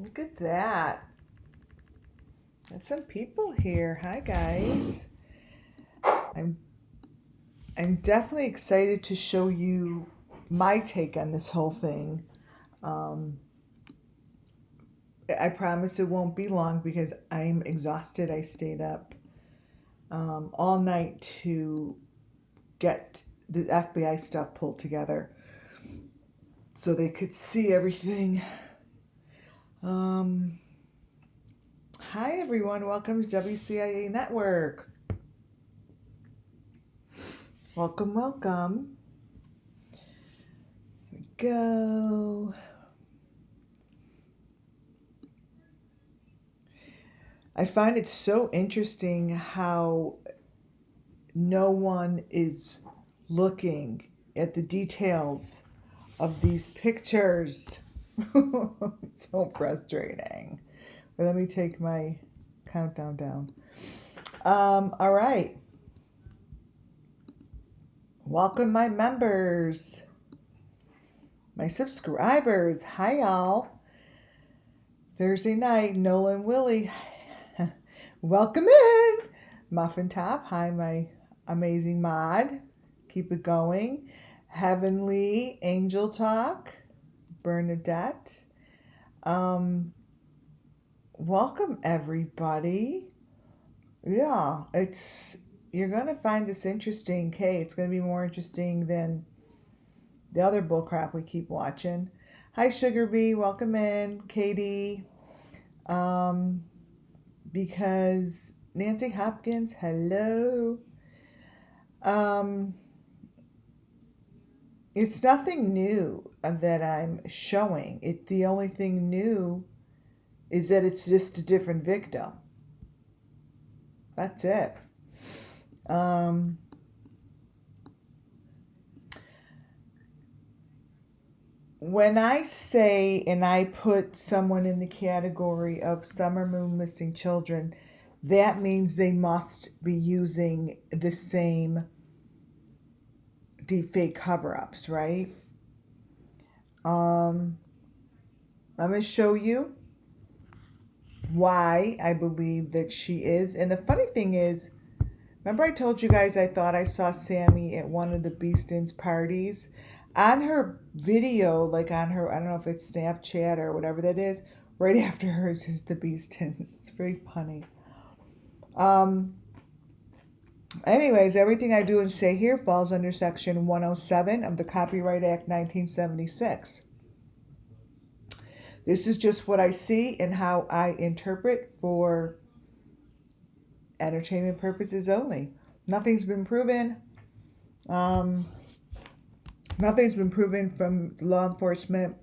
Look at that. Got some people here. Hi guys. I'm I'm definitely excited to show you my take on this whole thing. Um, I promise it won't be long because I'm exhausted. I stayed up all night to get the FBI stuff pulled together so they could see everything. Um, Hi everyone, welcome to WCIA Network. Welcome, welcome. Here we go. I find it so interesting how no one is looking at the details of these pictures. It's so frustrating. But let me take my countdown down. All right. Welcome, my members, my subscribers. Hi, y'all. Thursday night, Nolan Willie. Welcome in. Muffin Top. Hi, my amazing mod. Keep it going. Heavenly Angel Talk. Bernadette. Welcome everybody. Yeah, you're gonna find this interesting. Okay, it's gonna be more interesting than the other bullcrap we keep watching. Hi Sugar Bee, welcome in. Katie. Because Nancy Hopkins, hello. It's nothing new that I'm showing. The only thing new is that it's just a different victim. That's it. When I say and I put someone in the category of summer moon missing children, that means they must be using the same deepfake cover-ups, right? I'm going to show you why I believe that she is. And the funny thing is, remember I told you guys I thought I saw Sammy at one of the Beastins parties? On her video, like on her, I don't know if it's Snapchat or whatever that is, right after hers is the Beastins. It's very funny. Anyways, everything I do and say here falls under Section 107 of the Copyright Act 1976. This is just what I see and how I interpret for entertainment purposes only. Nothing's been proven. Nothing's been proven from law enforcement.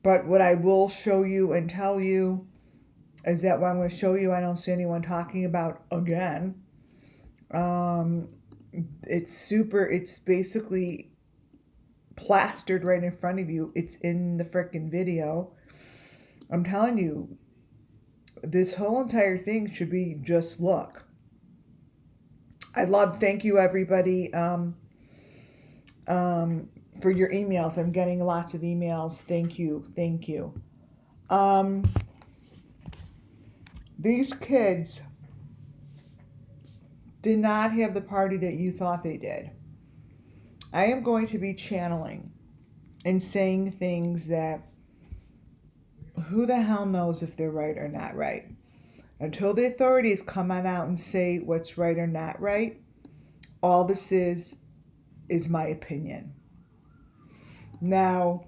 But what I will show you and tell you is that what I'm going to show you, I don't see anyone talking about again. It's basically plastered right in front of you. It's in the frickin' video. I'm telling you, this whole entire thing should be just look. Thank you everybody for your emails. I'm getting lots of emails. Thank you. These kids did not have the party that you thought they did. I am going to be channeling and saying things that who the hell knows if they're right or not right. Until the authorities come on out and say what's right or not right, all this is my opinion. Now,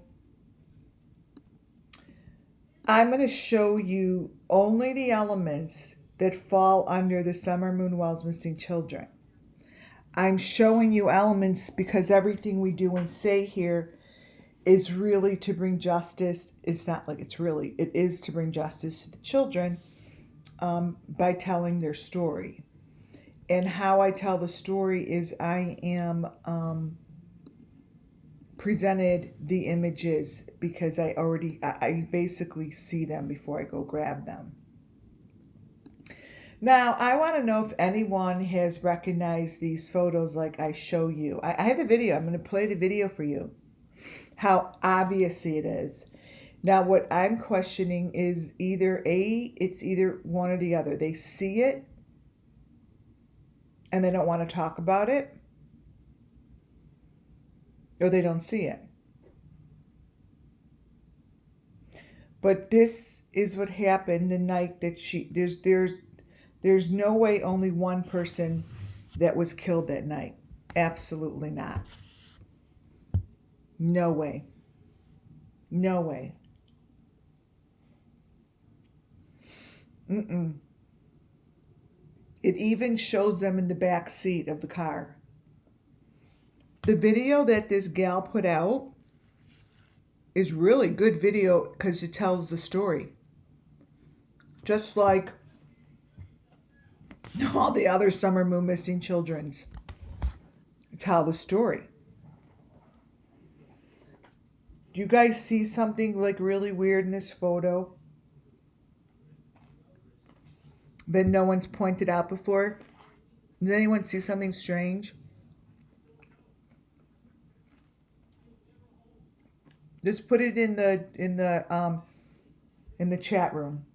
I'm going to show you only the elements that fall under the Summer Moon Wells Missing Children. I'm showing you elements because everything we do and say here is really to bring justice. It's not like it's really, it is to bring justice to the children by telling their story. And how I tell the story is I am presented the images because I basically see them before I go grab them. Now, I want to know if anyone has recognized these photos like I show you. I have the video. I'm going to play the video for you. How obvious it is. Now, what I'm questioning is it's either one or the other. They see it and they don't want to talk about it, or they don't see it. But this is what happened the night that there's no way only one person that was killed that night. Absolutely not. No way. No way. Mm-mm. It even shows them in the back seat of the car. The video that this gal put out is really good video because it tells the story. Just like all the other summer moon missing children's tell the story. Do you guys see something like really weird in this photo that no one's pointed out before? Does anyone see something strange? Just put it in the chat room.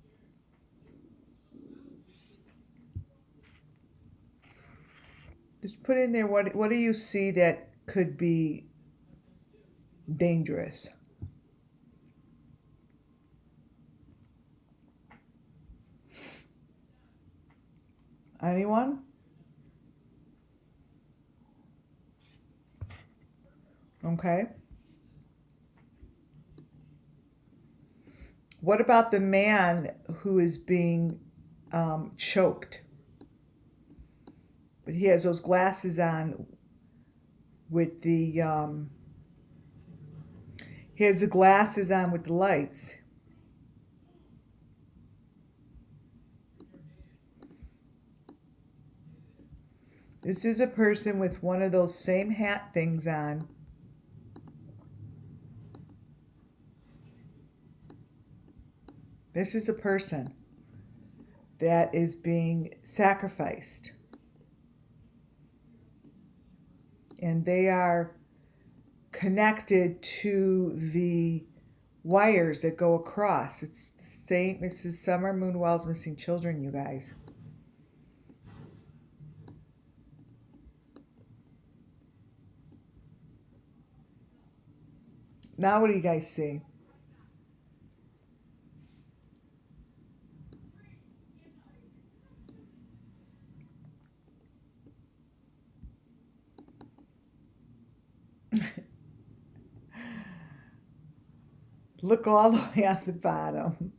Just put in there what do you see that could be dangerous? Anyone? Okay. What about the man who is being choked? But he has those glasses on with the he has the glasses on with the lights. This is a person with one of those same hat things on. This is a person that is being sacrificed. And they are connected to the wires that go across. It's the same, it's the Summer Moon Wells Missing Children, you guys. Now what do you guys see? Look all the way at the bottom.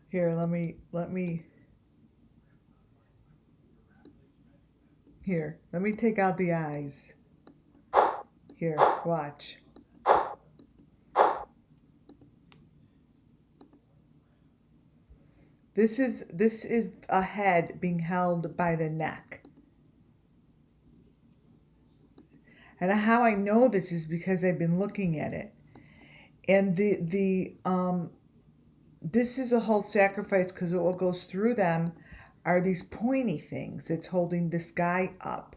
Here, let me take out the eyes. Here, watch. This is a head being held by the neck. And how I know this is because I've been looking at it. And this is a whole sacrifice because what goes through them are these pointy things. It's holding this guy up.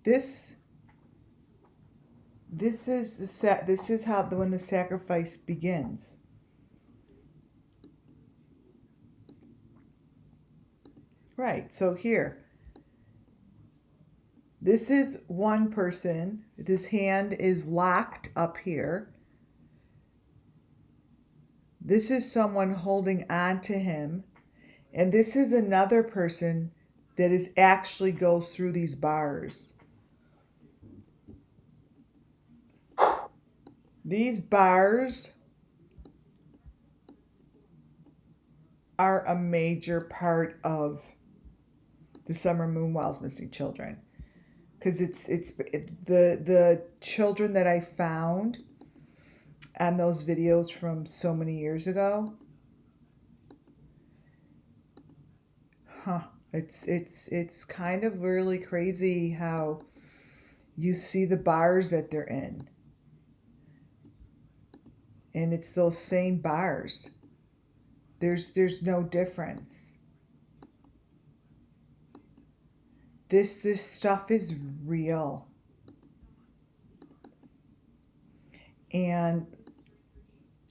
This is how when the sacrifice begins. Right. So here, this is one person. This hand is locked up here. This is someone holding on to him. And this is another person that is actually goes through these bars. These bars are a major part of the Summer Moon Wells Missing Children. Because it's the children that I found on those videos from so many years ago. It's kind of really crazy how you see the bars that they're in. And it's those same bars. There's no difference. This stuff is real. And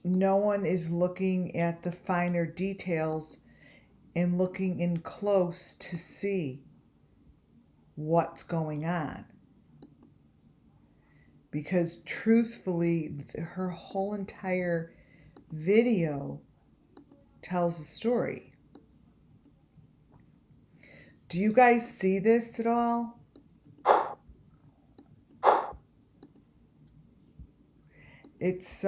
no one is looking at the finer details and looking in close to see what's going on. Because truthfully, her whole entire video tells a story. Do you guys see this at all? It's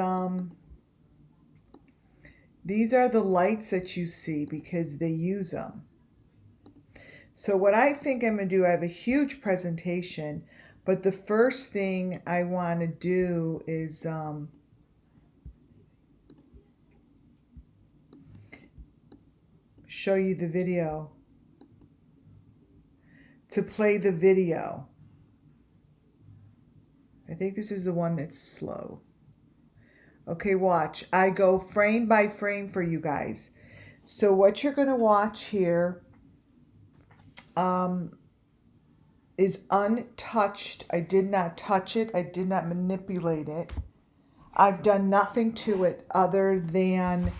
these are the lights that you see because they use them. So what I think I'm going to do, I have a huge presentation, but the first thing I want to do is show you the video. To play the video. I think this is the one that's slow. Okay, watch. I go frame by frame for you guys. So what you're going to watch here is untouched. I did not touch it. I did not manipulate it. I've done nothing to it other than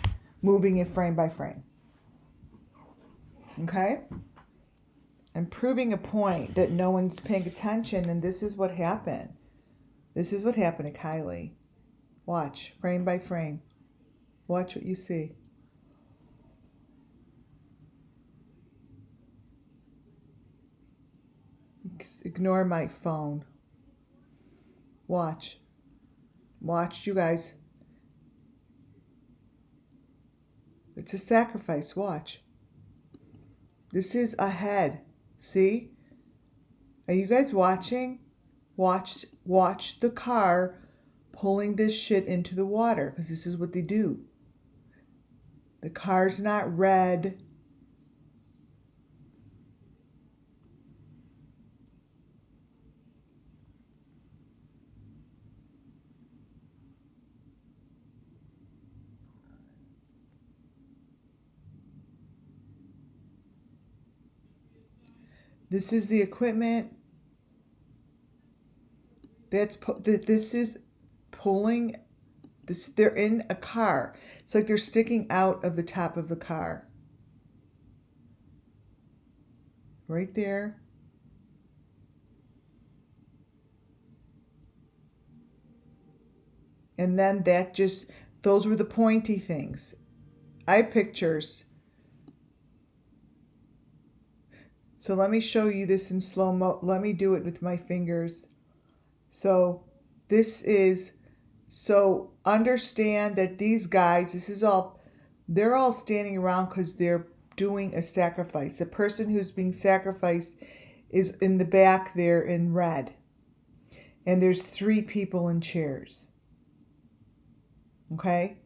moving it frame by frame. Okay? I'm proving a point that no one's paying attention, and this is what happened. This is what happened to Kiely. Watch, frame by frame. Watch what you see. Ignore my phone. Watch. Watch, you guys. It's a sacrifice. Watch. This is a head. See? Are you guys watching? Watch the car pulling this shit into the water, because this is what they do. The car's not red. This is the equipment. This is pulling this. They're in a car. It's like they're sticking out of the top of the car. Right there. And then those were the pointy things. I have pictures. So let me show you this in slow-mo. Let me do it with my fingers. So understand that these guys, they're all standing around because they're doing a sacrifice. The person who's being sacrificed is in the back there in red. And there's 3 people in chairs. Okay?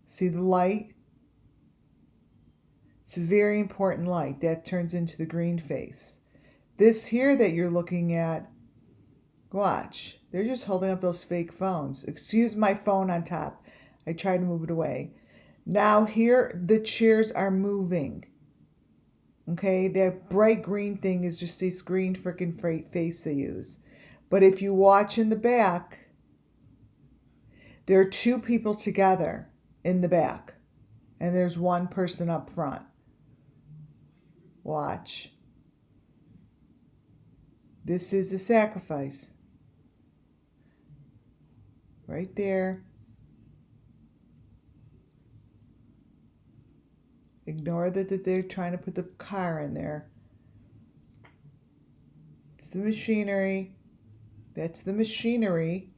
See the light? It's a very important light. That turns into the green face. This here that you're looking at, watch. They're just holding up those fake phones. Excuse my phone on top. I tried to move it away. Now here, the chairs are moving. Okay? That bright green thing is just this green freaking face they use. But if you watch in the back, there are 2 people together in the back. And there's 1 person up front. Watch. This is the sacrifice. Right there. Ignore that they're trying to put the car in there. It's the machinery. That's the machinery.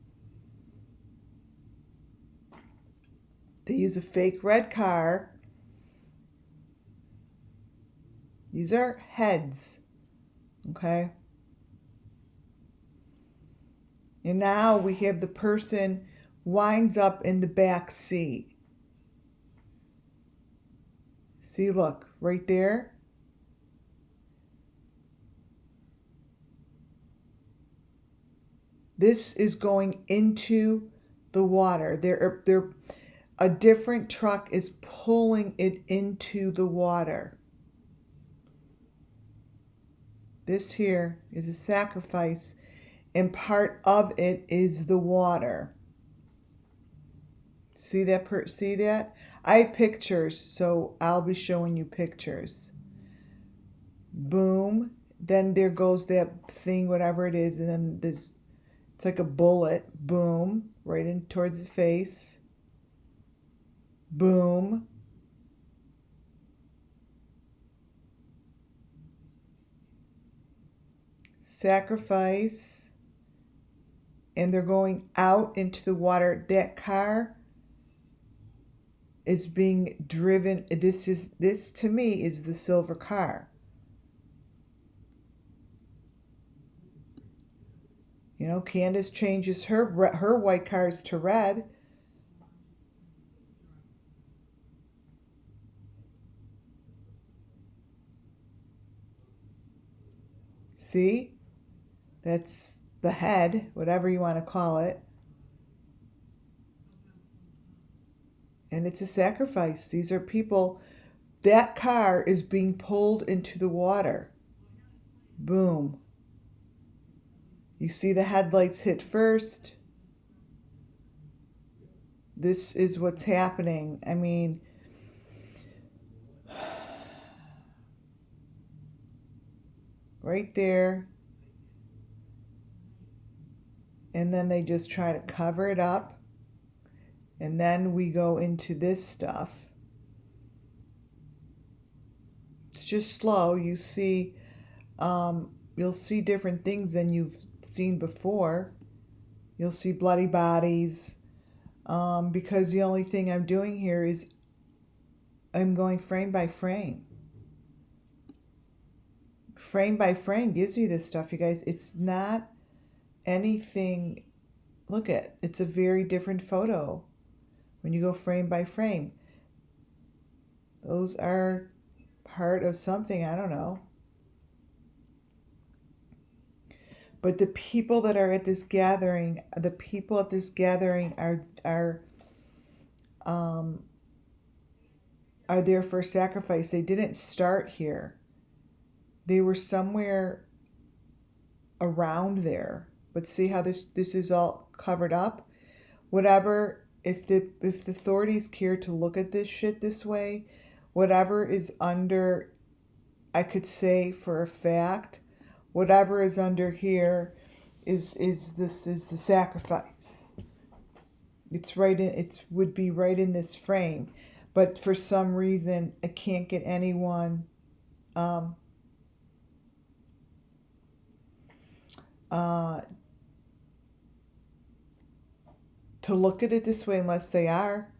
They use a fake red car. These are heads. Okay? And now we have the person winds up in the back seat. See, look, right there. This is going into the water. A different truck is pulling it into the water. This here is a sacrifice, and part of it is the water. See that? See that? I have pictures, so I'll be showing you pictures. Boom. Then there goes that thing, whatever it is, and then this, it's like a bullet. Boom. Right in towards the face. Boom. Sacrifice. And they're going out into the water. That car is being driven. This to me is the silver car. You know, Candace changes her white cars to red. See? That's the head, whatever you want to call it. And it's a sacrifice. These are people. That car is being pulled into the water. Boom. You see the headlights hit first. This is what's happening. I mean, right there. And then they just try to cover it up. And then we go into this stuff. It's just slow. You see, you'll see different things than you've seen before. You'll see bloody bodies. Because the only thing I'm doing here is I'm going frame by frame. Frame by frame gives you this stuff, you guys. It's not anything. Look at, it's a very different photo when you go frame by frame. Those are part of something, I don't know. But the people that are at this gathering, are there for sacrifice. They didn't start here. They were somewhere around there. But see how this is all covered up? Whatever, if the authorities care to look at this shit this way, whatever is under, I could say for a fact, whatever is under here is the sacrifice. It's right in, it would be right in this frame, but for some reason I can't get anyone to look at it this way unless they are.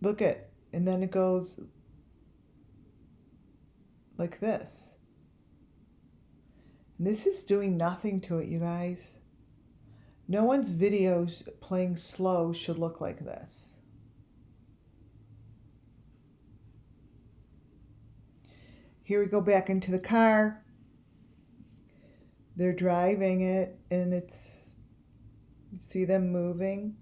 Look at, and then it goes like this. And this is doing nothing to it, you guys. No one's videos playing slow should look like this. Here we go back into the car. They're driving it, and it's, you see them moving.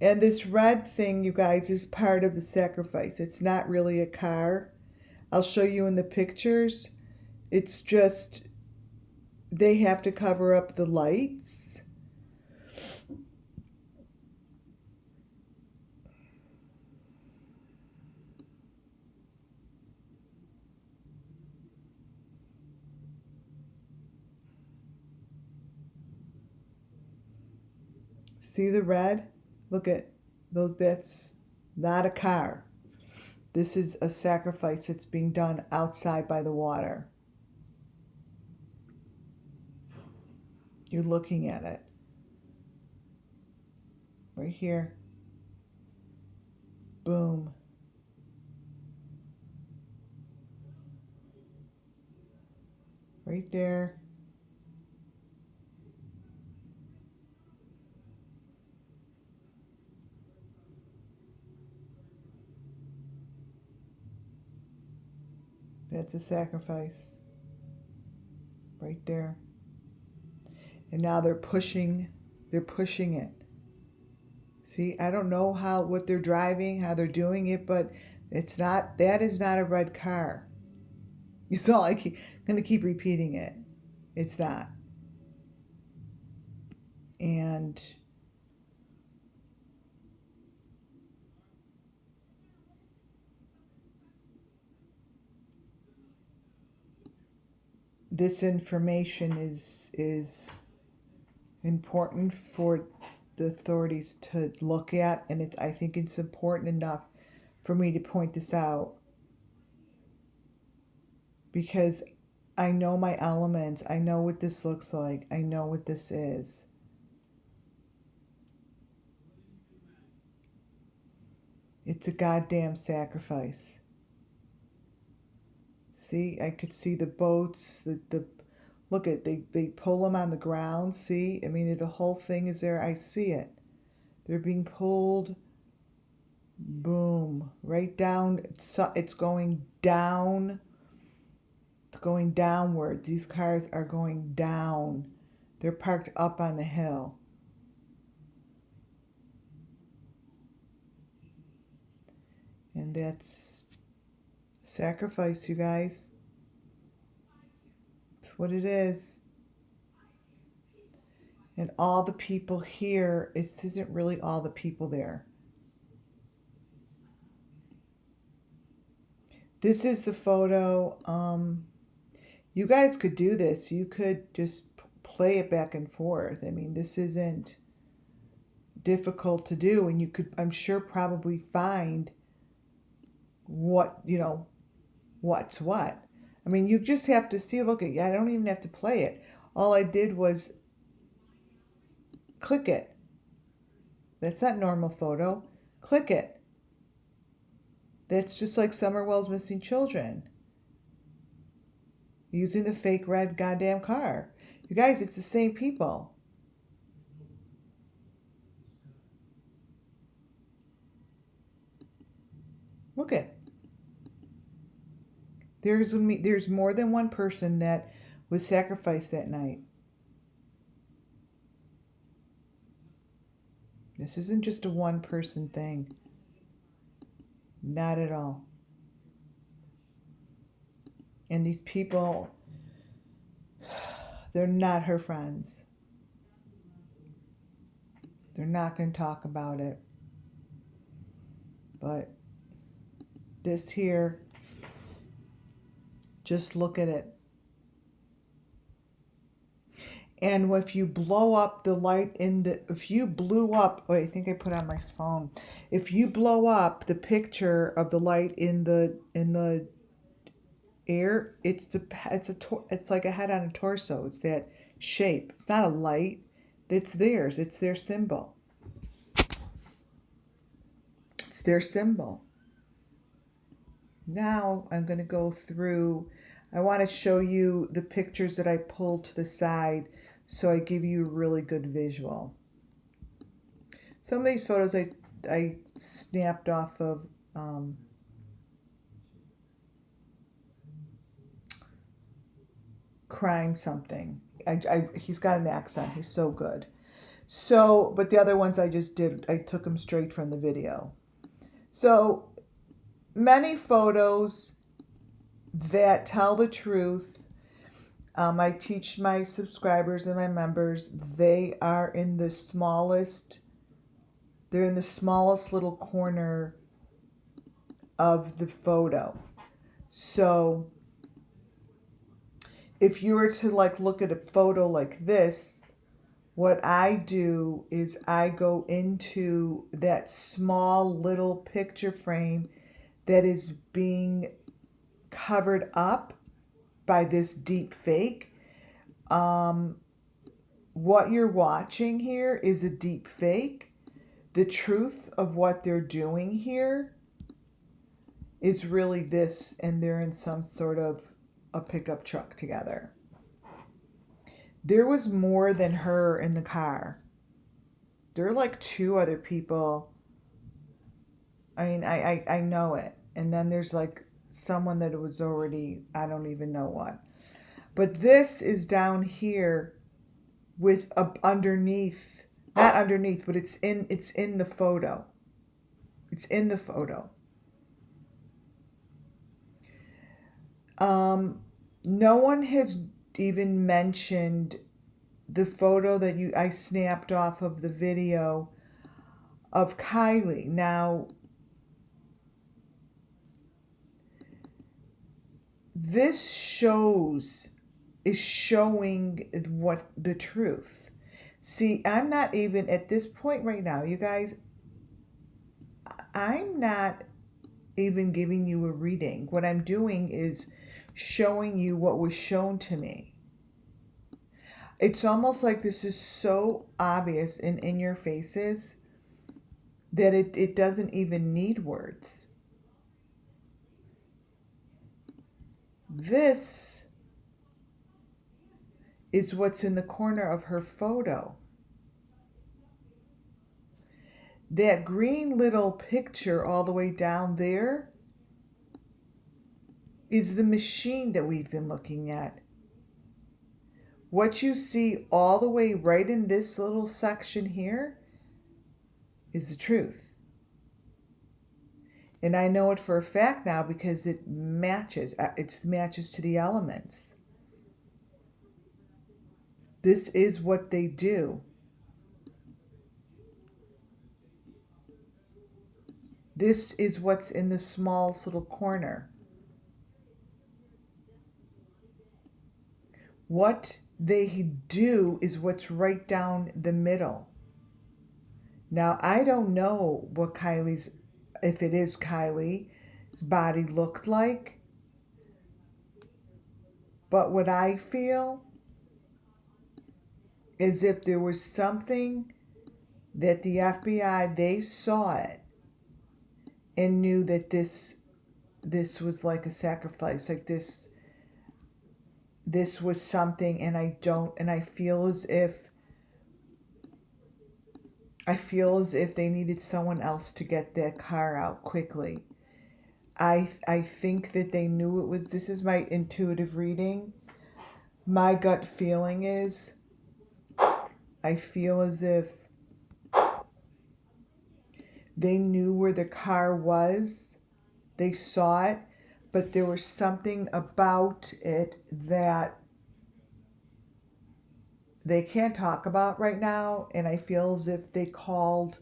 And this red thing, you guys, is part of the sacrifice. It's not really a car. I'll show you in the pictures. It's just, they have to cover up the lights. See the red? Look at those, that's not a car. This is a sacrifice that's being done outside by the water. You're looking at it. Right here. Boom. Right there. That's a sacrifice. Right there. And now they're pushing it. See, I don't know what they're driving, how they're doing it, but that is not a red car. It's not like I'm going to keep repeating it. It's not. And this information is important for the authorities to look at, and I think it's important enough for me to point this out, because I know my elements. I know what this looks like. I know what this is. It's a goddamn sacrifice. See, I could see the boats, the look at, they pull them on the ground. See, I mean, the whole thing is there. I see it. They're being pulled. Boom, right down. It's going down. It's going downward. These cars are going down. They're parked up on the hill. And that's sacrifice, you guys. That's what it is. And all the people here, this isn't really all the people there. This is the photo. You guys could do this. You could just play it back and forth. I mean, this isn't difficult to do, and you could, I'm sure, probably find what's what. I mean, you just have to see, look at, I don't even have to play it. All I did was click it. That's not normal photo. Click it. That's just like Summerwell's Missing Children. Using the fake red goddamn car. You guys, it's the same people. Look at. There's more than one person that was sacrificed that night. This isn't just a one-person thing. Not at all. And these people, they're not her friends. They're not going to talk about it. But this here, just look at it. And if you blow up the light if you blew up, wait, I think I put on my phone. If you blow up the picture of the light in the air, it's like a head on a torso. It's that shape. It's not a light. It's theirs. It's their symbol. It's their symbol. Now I'm going to go through. I want to show you the pictures that I pulled to the side, so I give you a really good visual. Some of these photos I snapped off of Crime Something. He's got an accent. He's so good. So, but the other ones I took them straight from the video. So many photos that tell the truth. I teach my subscribers and my members, they're in the smallest little corner of the photo. So if you were to look at a photo like this, what I do is I go into that small little picture frame that is being covered up by this deep fake. What you're watching here is a deep fake. The truth of what they're doing here is really this, and they're in some sort of a pickup truck together. There was more than her in the car. There are like two other people. I mean, I know it. And then there's like someone that was already, I don't even know what. But this is down here with underneath Not underneath, but it's in the photo. It's in the photo. No one has even mentioned the photo that I snapped off of the video of Kiely. Now, this is showing what the truth. See, I'm not even at this point right now, you guys, I'm not even giving you a reading. What I'm doing is showing you what was shown to me. It's almost like this is so obvious and in your faces that it doesn't even need words. This is what's in the corner of her photo. That green little picture all the way down there is the machine that we've been looking at. What you see all the way right in this little section here is the truth. And I know it for a fact now because it matches. It matches to the elements. This is what they do. This is what's in the smallest little corner. What they do is what's right down the middle. Now, I don't know what if it is Kiely's body looked like, but what I feel is if there was something that the FBI, they saw it and knew that this was like a sacrifice, like this was something, and I feel as if they needed someone else to get that car out quickly. I think that they knew it was, this is my intuitive reading. My gut feeling is, I feel as if they knew where the car was. They saw it, but there was something about it that they can't talk about right now, and I feel as if they called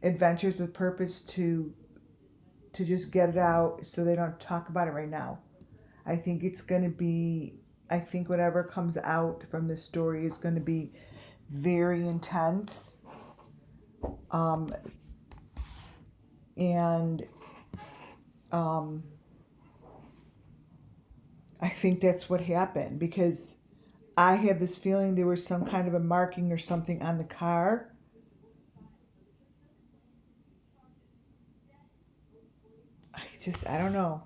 Adventures with Purpose to just get it out so they don't talk about it right now. I think whatever comes out from this story is going to be very intense. And I think that's what happened, because I have this feeling there was some kind of a marking or something on the car. I don't know.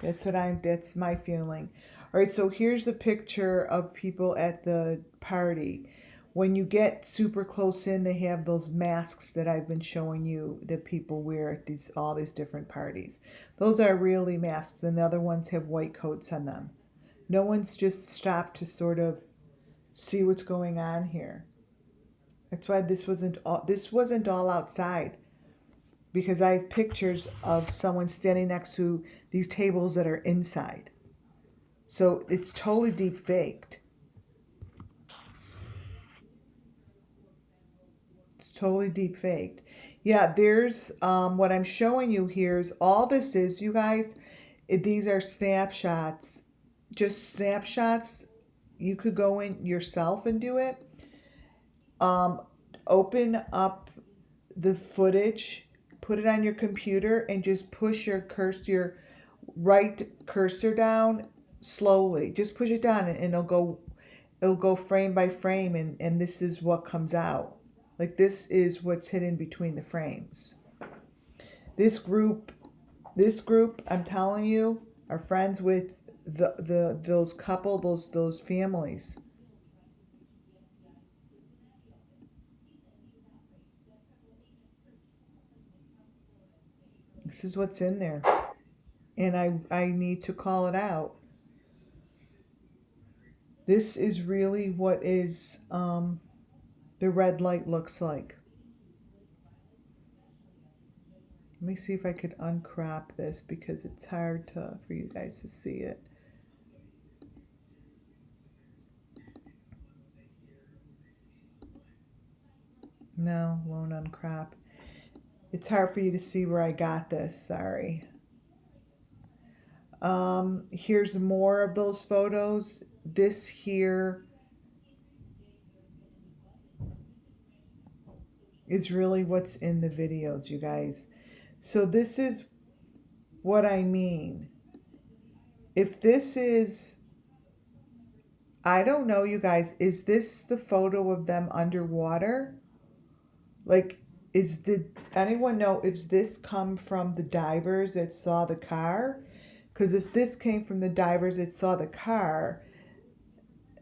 That's my feeling. All right, so here's the picture of people at the party. When you get super close in, they have those masks that I've been showing you that people wear at all these different parties. Those are really masks, and the other ones have white coats on them. No one's just stopped to sort of see what's going on here. That's why this wasn't all outside, because I have pictures of someone standing next to these tables that are inside. So it's totally deep faked. It's totally deep faked. Yeah, there's what I'm showing you here is all this is, you guys, these are snapshots. Just snapshots. You could go in yourself and do it. Open up the footage, put it on your computer, and just push your right cursor down slowly. Just push it down, and it'll go frame by frame, and this is what comes out. Like, this is what's hidden between the frames. This group, I'm telling you, are friends with those couple, those families. This is what's in there. And I need to call it out. This is really what is the red light looks like. Let me see if I could uncrop this because it's hard for you guys to see it. No, won't uncrop. It's hard for you to see where I got this, sorry. Here's more of those photos. This here is really what's in the videos, you guys. So this is what I mean. If this is, I don't know, you guys, is this the photo of them underwater? Like, did anyone know if this come from the divers that saw the car? Because if this came from the divers that saw the car,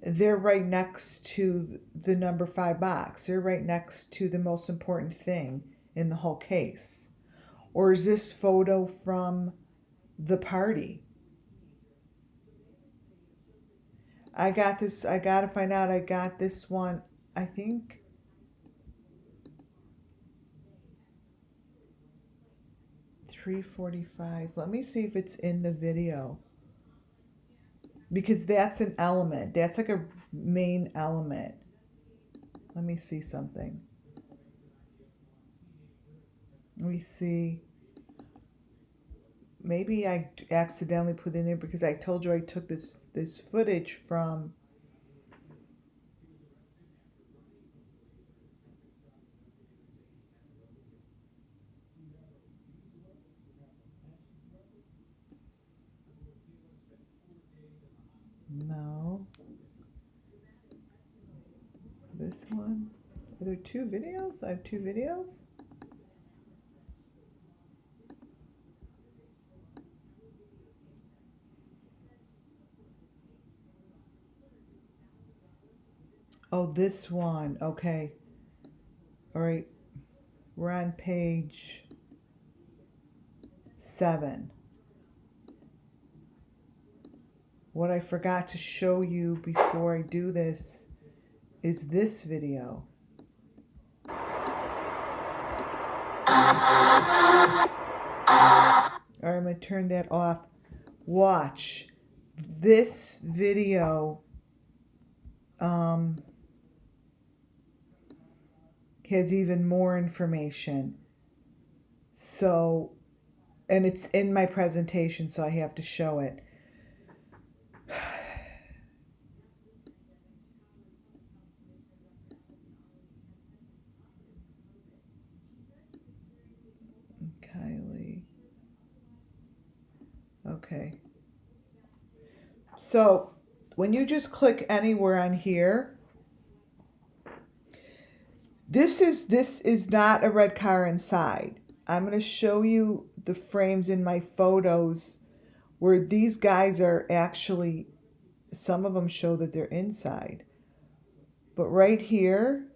they're right next to the number 5 box. They're right next to the most important thing in the whole case. Or is this photo from the party? I got this, I gotta find out. I got this one, I think 3:45. Let me see if it's in the video. Because that's an element. That's like a main element. Let me see something. Let me see. Maybe I accidentally put it in there because I told you I took this footage from no. This one. Are there 2 videos? I have 2 videos? Oh, this one. Okay. All right. We're on page 7. What I forgot to show you before I do this is this video. All right, I'm going to turn that off. Watch. This video has even more information. So, and it's in my presentation, so I have to show it. Kiely. Okay. So when you just click anywhere on here, this is not a red car inside. I'm going to show you the frames in my photos where these guys are actually, some of them show that they're inside. But right here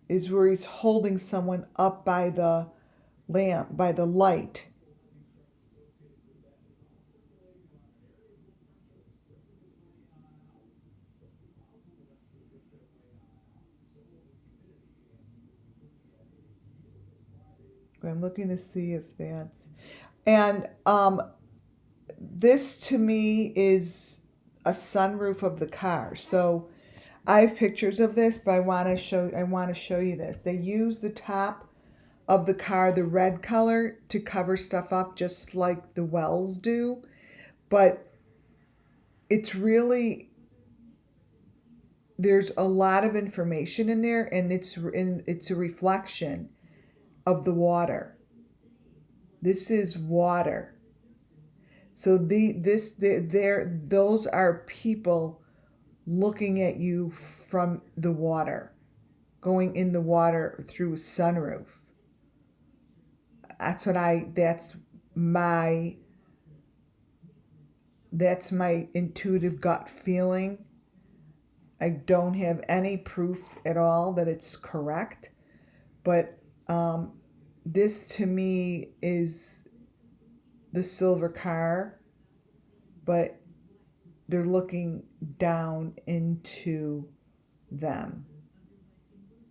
is where he's holding someone up by the lamp, by the light. I'm looking to see if that's, and this to me is a sunroof of the car. So I have pictures of this, but I want to show you this. They use the top of the car, the red color, to cover stuff up just like the wells do, but it's really, there's a lot of information in there, and it's a reflection of the water. This is water. So those are people looking at you from the water, going in the water through a sunroof. That's my intuitive gut feeling. I don't have any proof at all that it's correct, but this to me is the silver car, but they're looking down into them.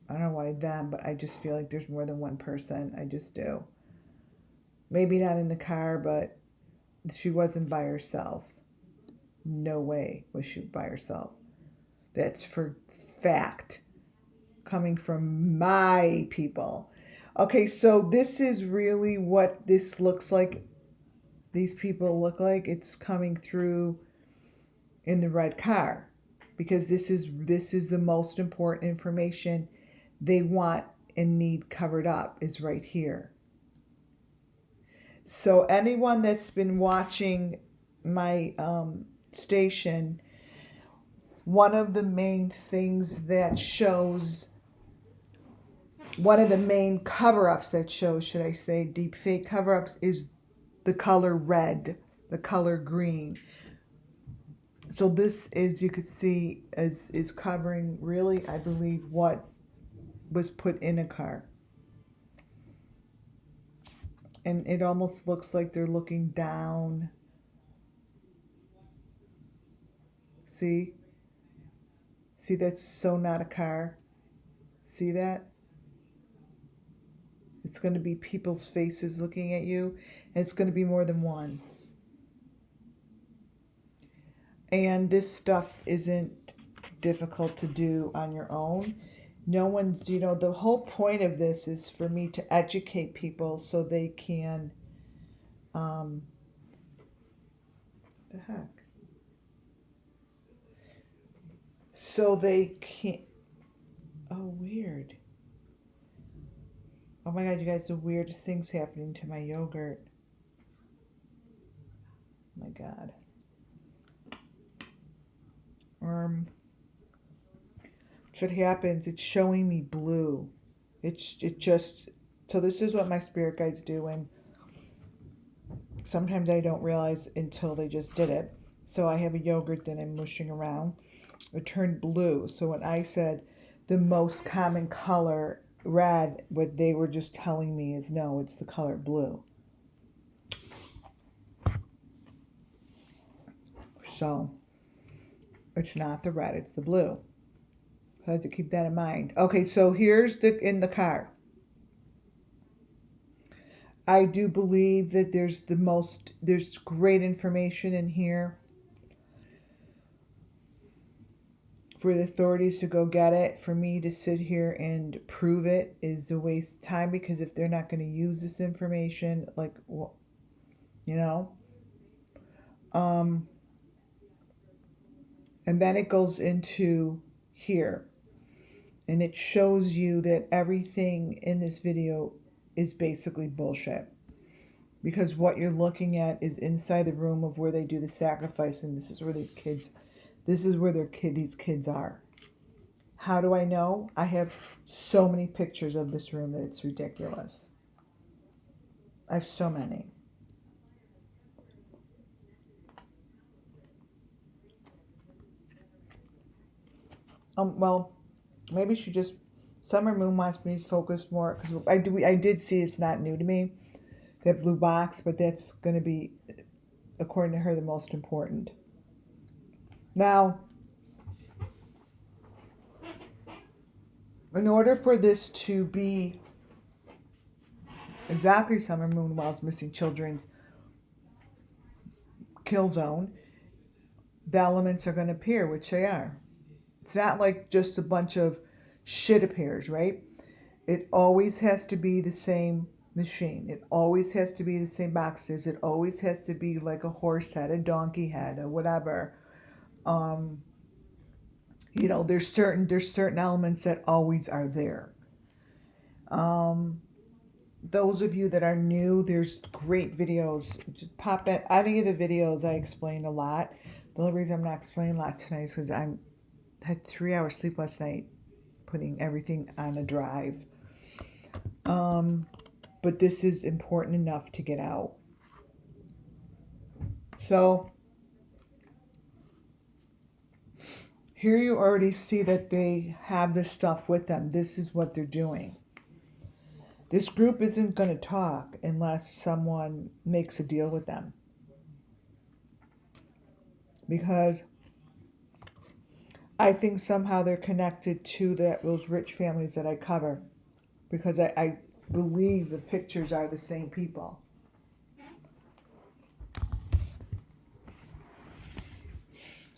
I don't know why them, but I just feel like there's more than one person. I just do. Maybe not in the car, but she wasn't by herself. No way was she by herself. That's for fact. Coming from my people. Okay, so this is really what this looks like. These people look like it's coming through in the red car, because this is the most important information they want and need covered up is right here. So anyone that's been watching my station, one of the main things that shows, one of the main cover-ups that shows, should I say, deep fake cover-ups, is the color red, the color green. So this is, you could see, is covering really, I believe, what was put in a car. And it almost looks like they're looking down. See? See, that's so not a car. See that? It's going to be people's faces looking at you. And it's going to be more than one. And this stuff isn't difficult to do on your own. No one's, the whole point of this is for me to educate people so they can, the heck? So they can't, oh, weird. Oh my God, you guys, the weirdest things happening to my yogurt. Oh my God. What happens, it's showing me blue. So this is what my spirit guides do, and sometimes I don't realize until they just did it. So I have a yogurt that I'm mushing around. It turned blue. So when I said the most common color red, what they were just telling me is no, it's the color blue. So it's not the red, it's the blue. So I have to keep that in mind. Okay, so here's in the car. I do believe that there's great information in here for the authorities to go get it. For me to sit here and prove it is a waste of time, because if they're not going to use this information, like, and then it goes into here, and it shows you that everything in this video is basically bullshit, because what you're looking at is inside the room of where they do the sacrifice, and this is where these kids are. How do I know? I have so many pictures of this room that it's ridiculous. I have so many. Well, maybe Summer Moon wants me to focus more, because I did see, it's not new to me, that blue box, but that's going to be, according to her, the most important. Now, in order for this to be exactly Summer Moon Well's Missing Children's kill zone, the elements are going to appear, which they are. It's not like just a bunch of shit appears, right? It always has to be the same machine. It always has to be the same boxes. It always has to be like a horse head, a donkey head, or whatever. There's certain elements that always are there. Those of you that are new, there's great videos. Just pop in. Any of the videos I explain a lot. The only reason I'm not explaining a lot tonight is because I had 3 hours sleep last night, putting everything on a drive. But this is important enough to get out. So here you already see that they have this stuff with them. This is what they're doing. This group isn't going to talk unless someone makes a deal with them. because I think somehow they're connected to those rich families that I cover, because I believe the pictures are the same people.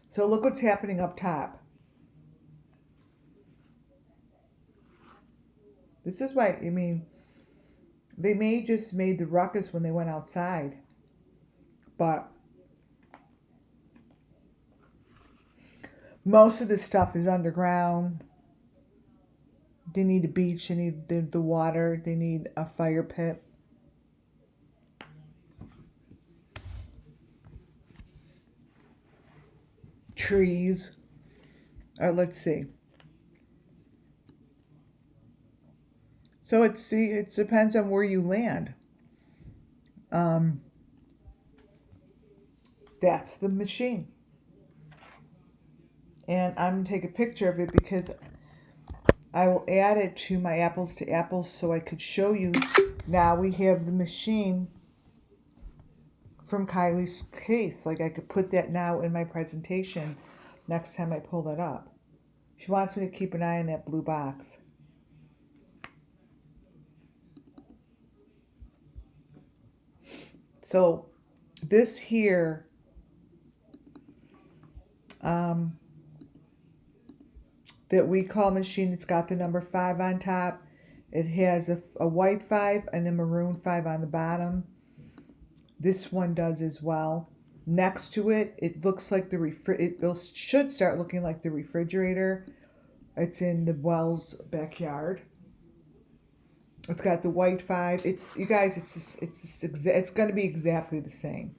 So look what's happening up top. This is why, I mean, they may just made the ruckus when they went outside, but most of this stuff is underground. They need a beach, they need the water, they need a fire pit. Trees. Or let's see. So it depends on where you land. That's the machine. And I'm going to take a picture of it because I will add it to my apples to apples so I could show you. Now we have the machine from Kiely's case. Like, I could put that now in my presentation next time I pull it up. She wants me to keep an eye on that blue box. So this here, that we call machine, it's got the number 5 on top. It has a white 5 and a maroon 5 on the bottom. This one does as well. Next to it, it looks like it should start looking like the refrigerator. It's in the Wells backyard. It's got the white 5. It's, you guys, it's going to be exactly the same.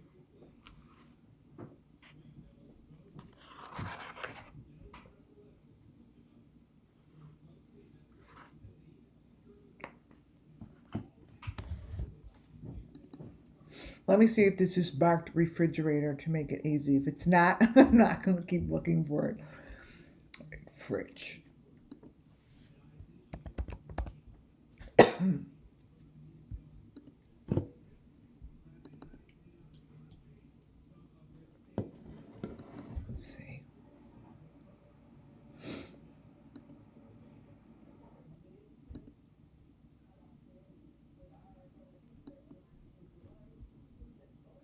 Let me see if this is marked refrigerator to make it easy. If it's not, I'm not going to keep looking for it. Fridge. Let's see.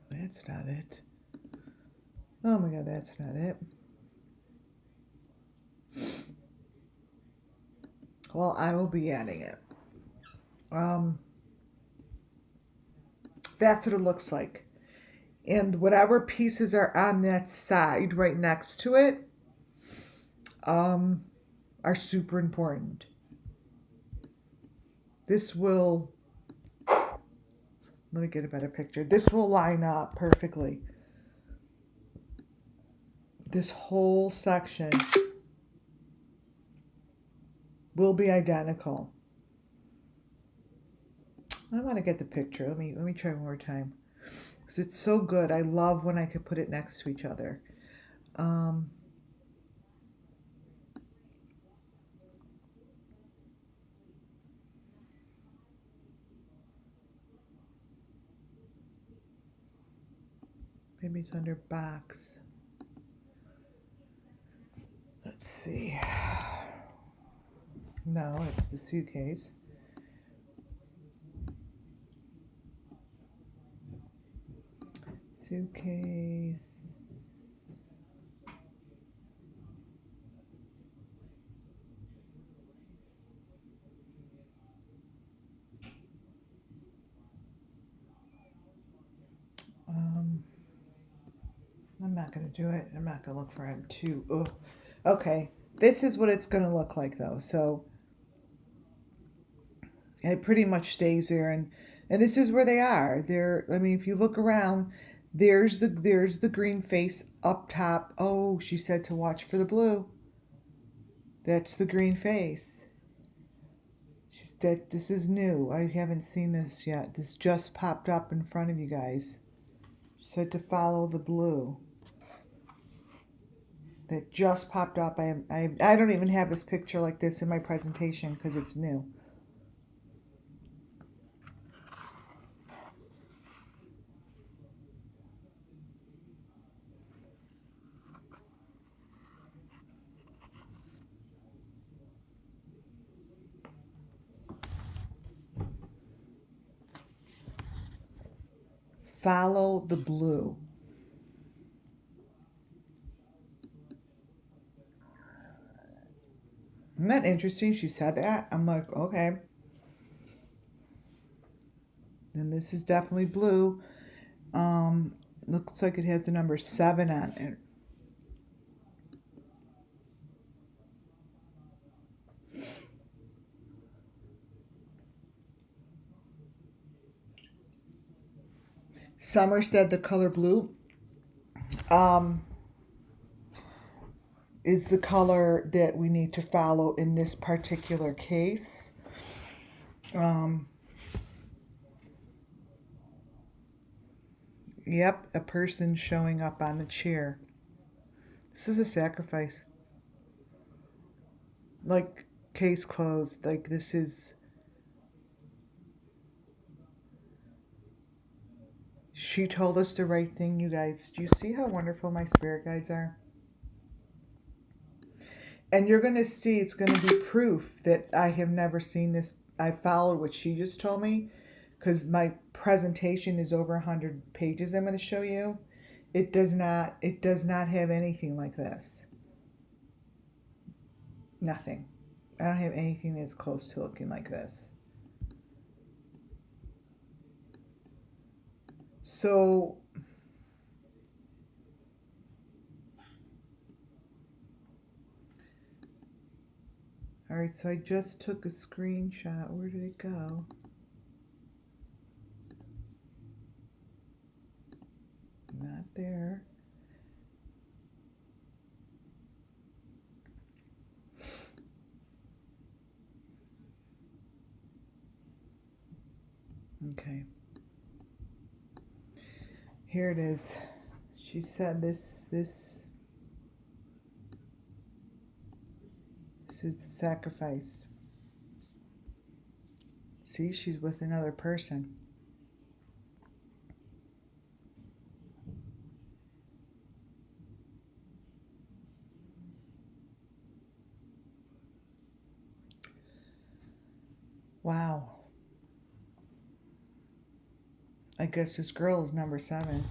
That's not it. Oh my God, that's not it. Well, I will be adding it. That's what it looks like. And whatever pieces are on that side right next to it are super important. This will, let me get a better picture. This will line up perfectly. This whole section will be identical. I want to get the picture. Let me try one more time, because it's so good. I love when I could put it next to each other. Maybe it's under box. Let's see. No, it's the suitcase. Suitcase. I'm not going to do it. I'm not going to look for him too. Ugh. Okay. This is what it's going to look like though. So it pretty much stays there, and this is where they are. I mean, if you look around, there's the green face up top. Oh, she said to watch for the blue. That's the green face. This is new. I haven't seen this yet. This just popped up in front of you guys. She said to follow the blue. That just popped up. I don't even have this picture like this in my presentation because it's new. follow the blue. Isn't that interesting? She said that. I'm like, okay. And this is definitely blue. Looks like it has the number 7 on it. Summer said the color blue is the color that we need to follow in this particular case. Yep, a person showing up on the chair. This is a sacrifice. Like, case closed. Like, this is... She told us the right thing, you guys. Do you see how wonderful my spirit guides are? And you're going to see it's going to be proof that I have never seen this. I followed what she just told me because my presentation is over 100 pages I'm going to show you. It does not have anything like this. Nothing. I don't have anything that's close to looking like this. So all right, so I just took a screenshot. Where did it go? Not there. Okay. Here it is. She said this is the sacrifice. See, she's with another person. Wow. I guess this girl is number 7.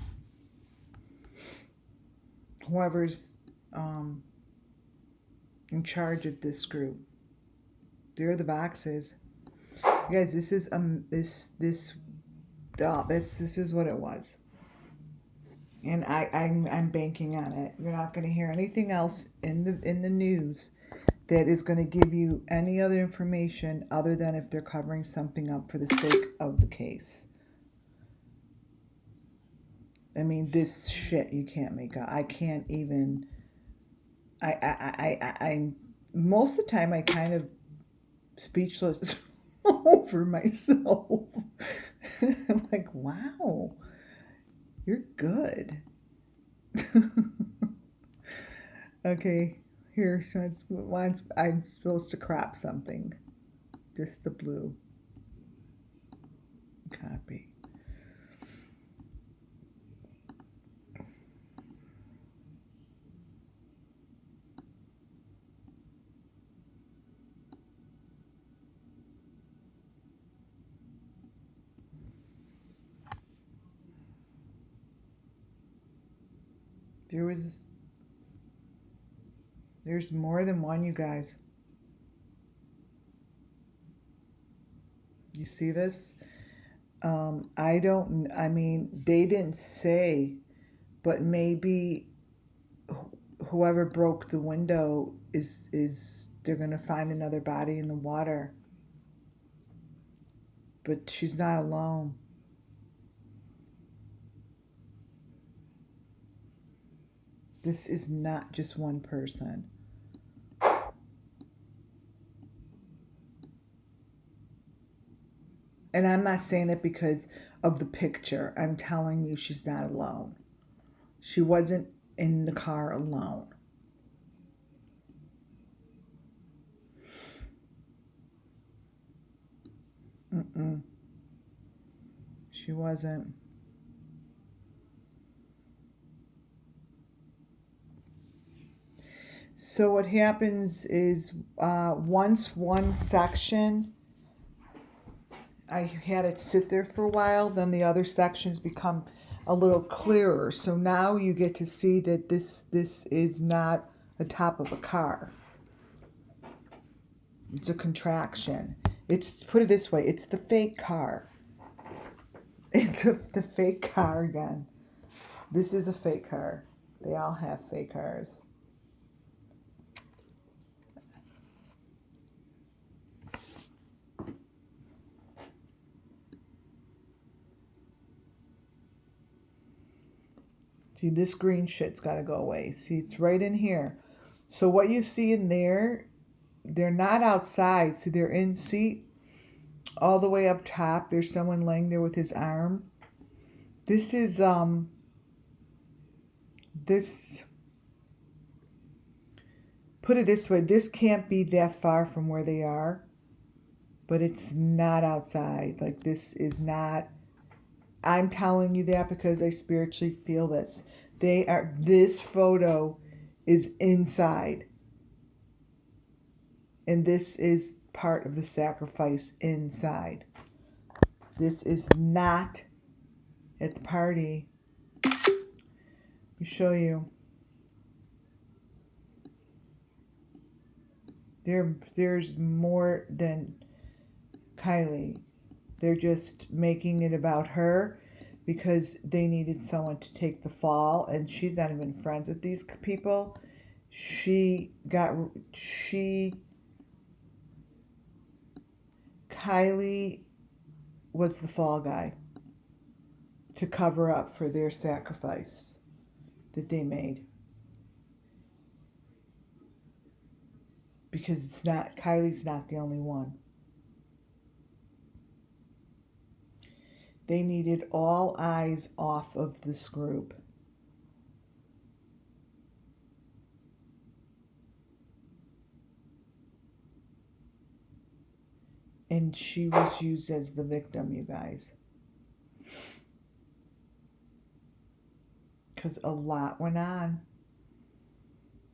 Whoever's in charge of this group. There are the boxes. You guys, this is this is what it was. And I'm banking on it. You're not going to hear anything else in the news that is going to give you any other information other than if they're covering something up for the sake of the case. I mean, this shit you can't make up. I can't even. I'm most of the time I kind of speechless over myself. I'm like, wow, you're good. Okay, here, so once I'm supposed to crop something. Just the blue. Copy. There's more than one, you guys. You see this? I mean, they didn't say, but maybe whoever broke the window is they're going to find another body in the water. But she's not alone. This is not just one person. And I'm not saying that because of the picture. I'm telling you she's not alone. She wasn't in the car alone. She wasn't. So what happens is once one section, I had it sit there for a while, then the other sections become a little clearer. So now you get to see that this is not the top of a car. It's a contraction. It's, put it this way, it's the fake car. It's the fake car again. This is a fake car. They all have fake cars. See, this green shit's got to go away. See, it's right in here. So what you see in there, they're not outside. See, they're in, see, all the way up top. There's someone laying there with his arm. This is, this, put it this way, this can't be that far from where they are, but it's not outside. Like, this is not, I'm telling you that because I spiritually feel this. They are, this photo is inside. And this is part of the sacrifice inside. This is not at the party. Let me show you. There's more than Kiely. They're just making it about her because they needed someone to take the fall, and she's not even friends with these people. Kiely was the fall guy to cover up for their sacrifice that they made. Because it's not, Kylie's not the only one. They needed all eyes off of this group. And she was used as the victim, you guys. Because a lot went on.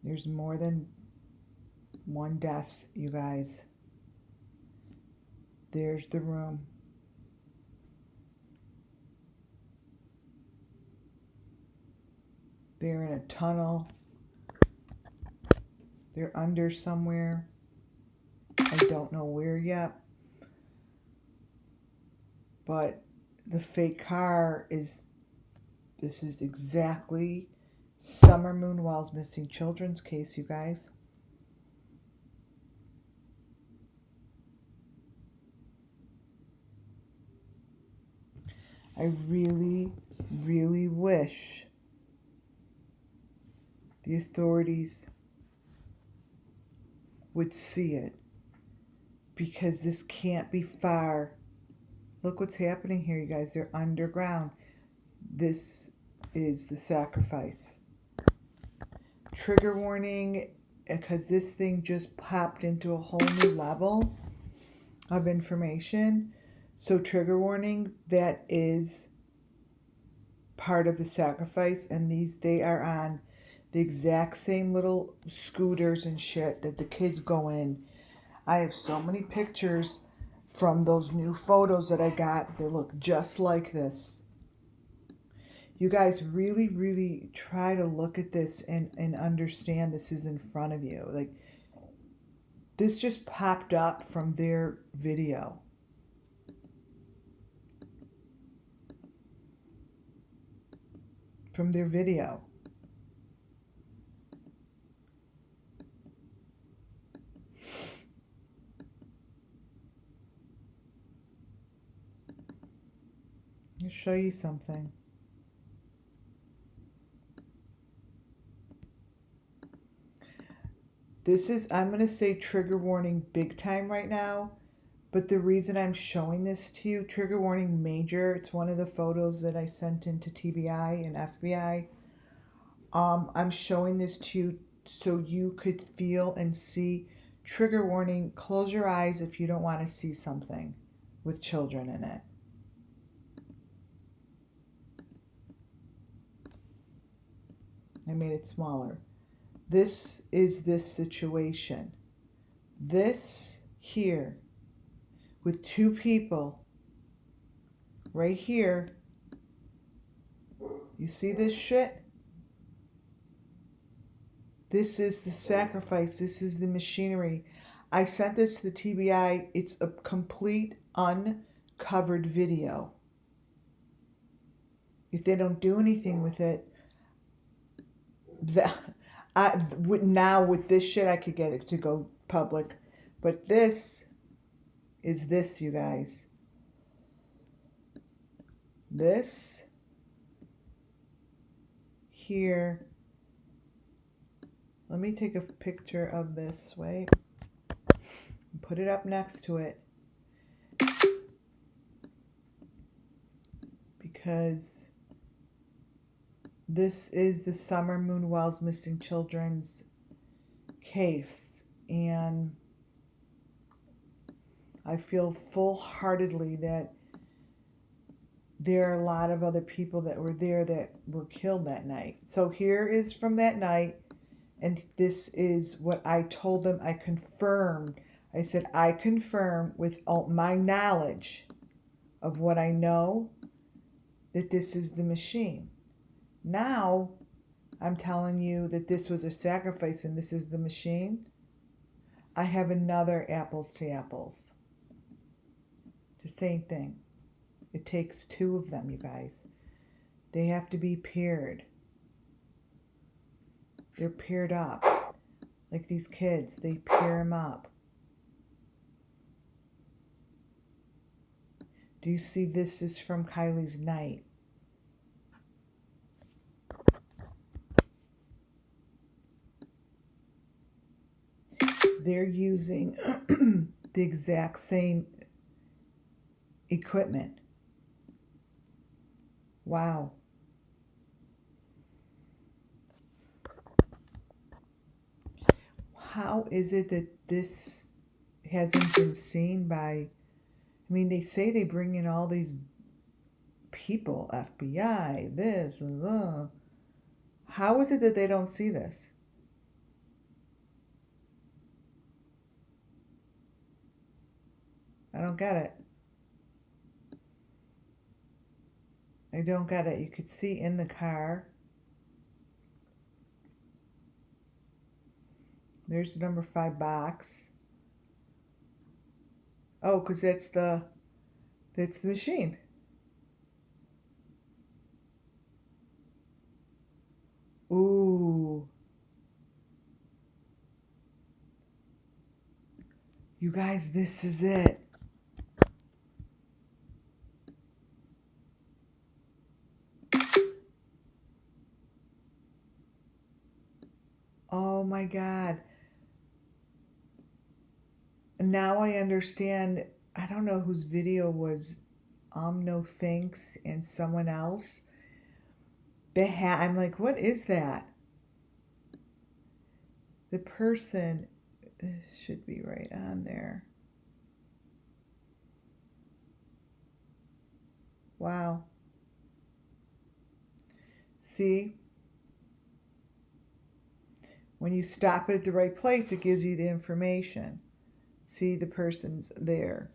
There's more than one death, you guys. There's the room. They're in a tunnel. They're under somewhere. I don't know where yet. But the fake car is, this is exactly Summer Moonwell's missing children's case, you guys. I really, really wish the authorities would see it, because this can't be far. Look what's happening here, you guys. They're underground. This is the sacrifice. Trigger warning, because this thing just popped into a whole new level of information. So trigger warning, that is part of the sacrifice. And they are on the exact same little scooters and shit that the kids go in. I have so many pictures from those new photos that I got. They look just like this. You guys really, really try to look at this and understand this is in front of you. Like, this just popped up from their video. From their video. I'll show you something. This is, I'm going to say trigger warning big time right now. But the reason I'm showing this to you, trigger warning major, it's one of the photos that I sent into TBI and FBI. I'm showing this to you so you could feel and see. Trigger warning, close your eyes if you don't want to see something with children in it. I made it smaller. This is this situation. This here with two people right here You see this shit? This is the sacrifice. This is the machinery. I sent this to the TBI. It's a complete uncovered video. If they don't do anything with it, now with this shit, I could get it to go public. But this is this, you guys. This here. Let me take a picture of this, wait. Put it up next to it. Because this is the Summer Moon Wells Missing Children's case. And I feel full-heartedly that there are a lot of other people that were there that were killed that night. So here is from that night. And this is what I told them. I confirmed. I said, I confirm with all my knowledge of what I know that this is the machine. Now, I'm telling you that this was a sacrifice and this is the machine. I have another apples to apples. The same thing. It takes two of them, you guys. They have to be paired. They're paired up. Like these kids, they pair them up. Do you see this is from Kiely's night? They're using the exact same equipment. Wow. How is it that this hasn't been seen by, I mean, they say they bring in all these people, FBI, this, and how is it that they don't see this? I don't get it. I don't get it. You could see in the car. There's the number 5 box. Oh, because that's the machine. Ooh. You guys, this is it. Oh my God. Now I understand. I don't know whose video was No Thanks and someone else. I'm like, what is that? The person, this should be right on there. Wow. See? When you stop it at the right place, it gives you the information. See, the person's there.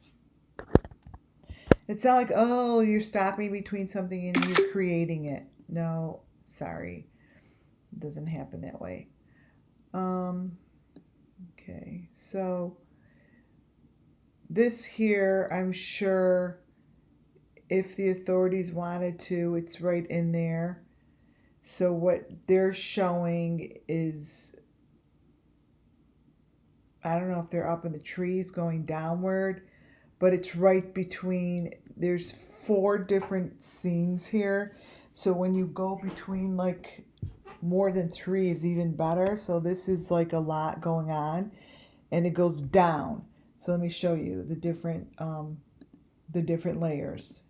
It's not like, oh, you're stopping between something and you're creating it. No, sorry. It doesn't happen that way. Okay, so this here, I'm sure if the authorities wanted to, it's right in there. So what they're showing is, I don't know if they're up in the trees going downward, but it's right between, there's 4 different scenes here. So when you go between like more than 3 is even better. So this is like a lot going on and it goes down. So let me show you the different layers.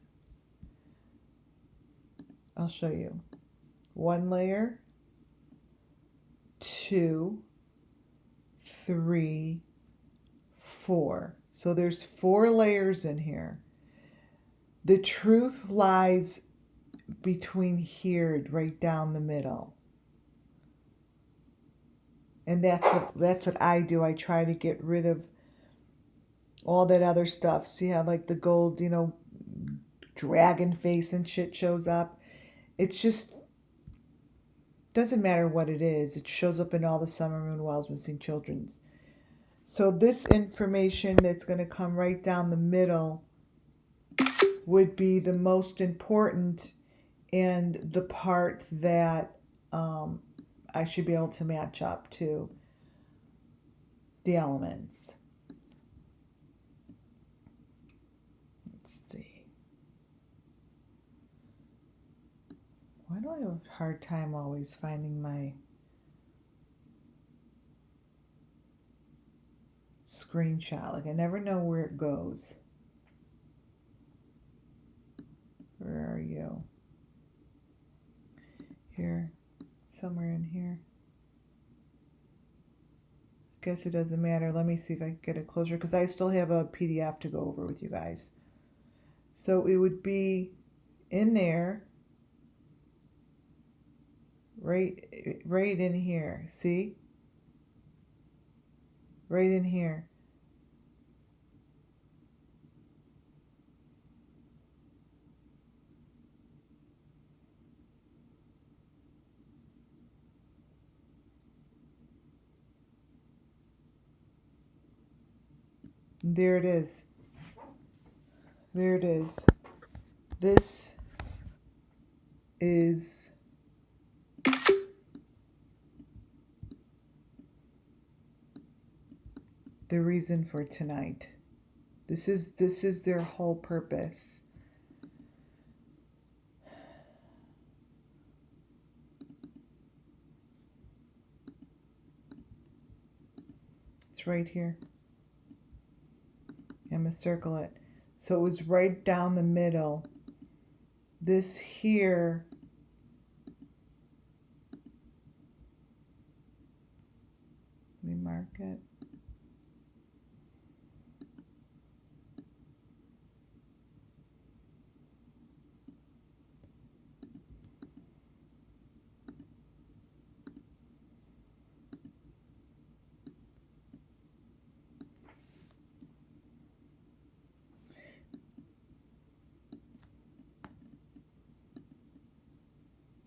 I'll show you. 1 layer, 2, 3, 4. So there's 4 layers in here. The truth lies between here, right down the middle. And that's what I do. I try to get rid of all that other stuff. See how like the gold, dragon face and shit shows up? It's just doesn't matter what it is. It shows up in all the summer moon wells missing children's. So this information that's going to come right down the middle would be the most important and the part that I should be able to match up to the elements. Let's see. Why do I have a hard time always finding my screenshot? Like I never know where it goes. Where are you? Here, somewhere in here. Guess it doesn't matter. Let me see if I can get it closer because I still have a PDF to go over with you guys. So it would be in there, right in here. See? Right in here. There it is. There it is. This is the reason for tonight. This is their whole purpose. It's right here. I'm going to circle it. So it was right down the middle. This here let me mark it.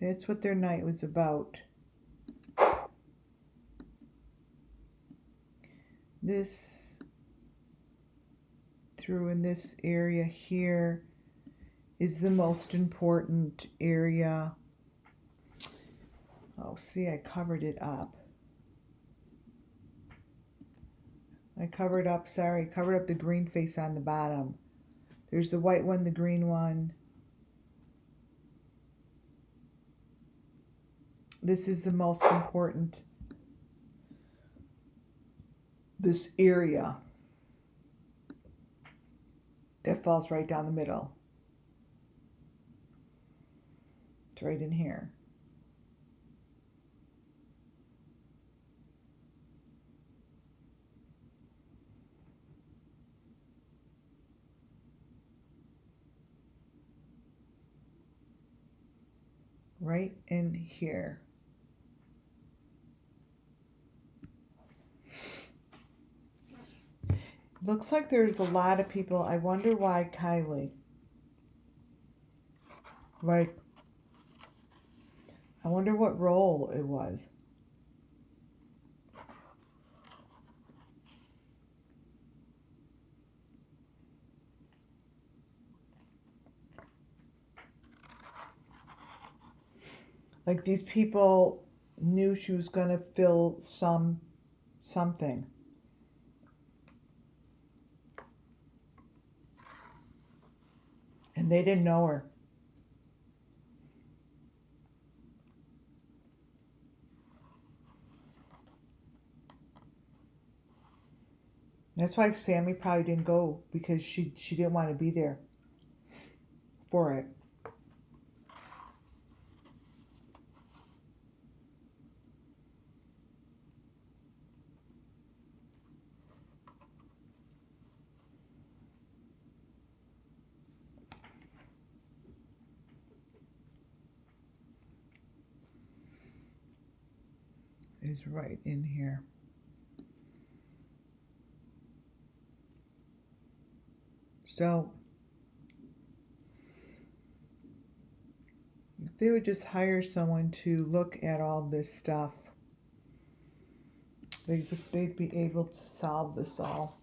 That's what their night was about. This through in this area here is the most important area. Oh, see, I covered it up. Covered up the green face on the bottom. There's the white one, the green one. This is the most important. This area that falls right down the middle. It's right in here. Right in here. Looks like there's a lot of people. I wonder why Kiely. Like, I wonder what role it was. Like these people knew she was going to fill something. And they didn't know her. That's why Sammy probably didn't go, because she didn't want to be there for it. Is right in here. So they would just hire someone to look at all this stuff, they'd be able to solve this all.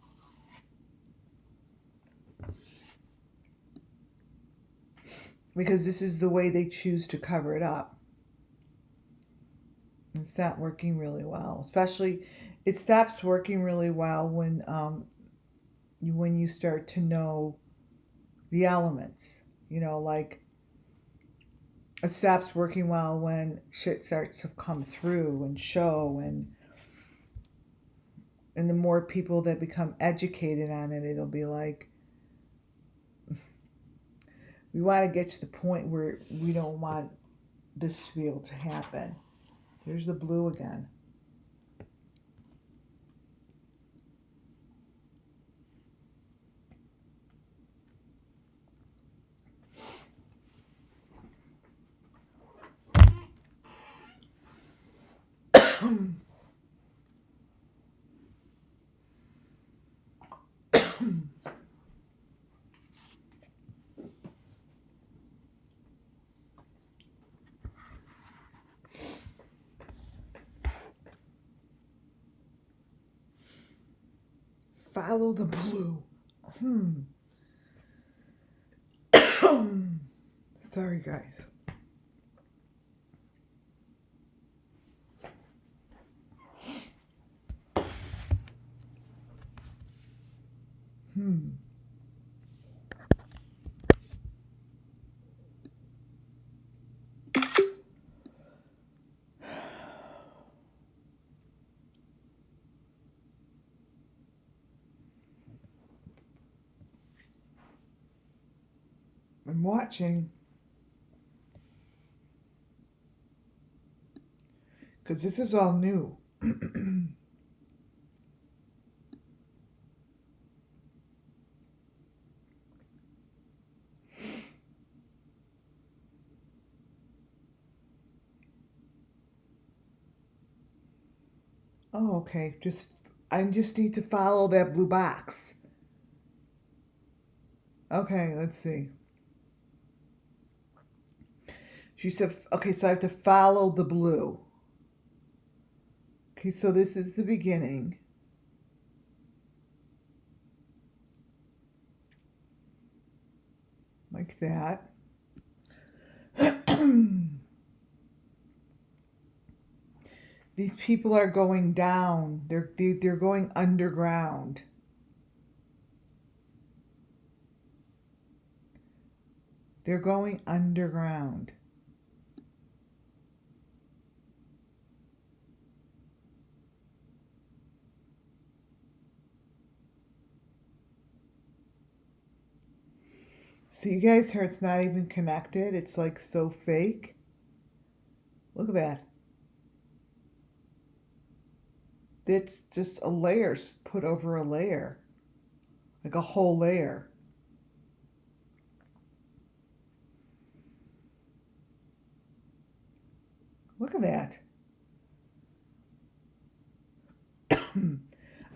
Because this is the way they choose to cover it up. It's not working really well. Especially, it stops working really well when you start to know the elements. You know, like it stops working well when shit starts to come through and show, and the more people that become educated on it, it'll be like we want to get to the point where we don't want this to be able to happen. There's the blue again. Follow the blue. Sorry, guys. I'm watching. Because this is all new. Oh, okay. I just need to follow that blue box. Okay, let's see. She said, okay, so I have to follow the blue. Okay, so this is the beginning. Like that. These people are going down. They're going underground. They're going underground. So you guys heard it's not even connected. It's like so fake. Look at that. It's just a layer put over a layer. Like a whole layer. Look at that.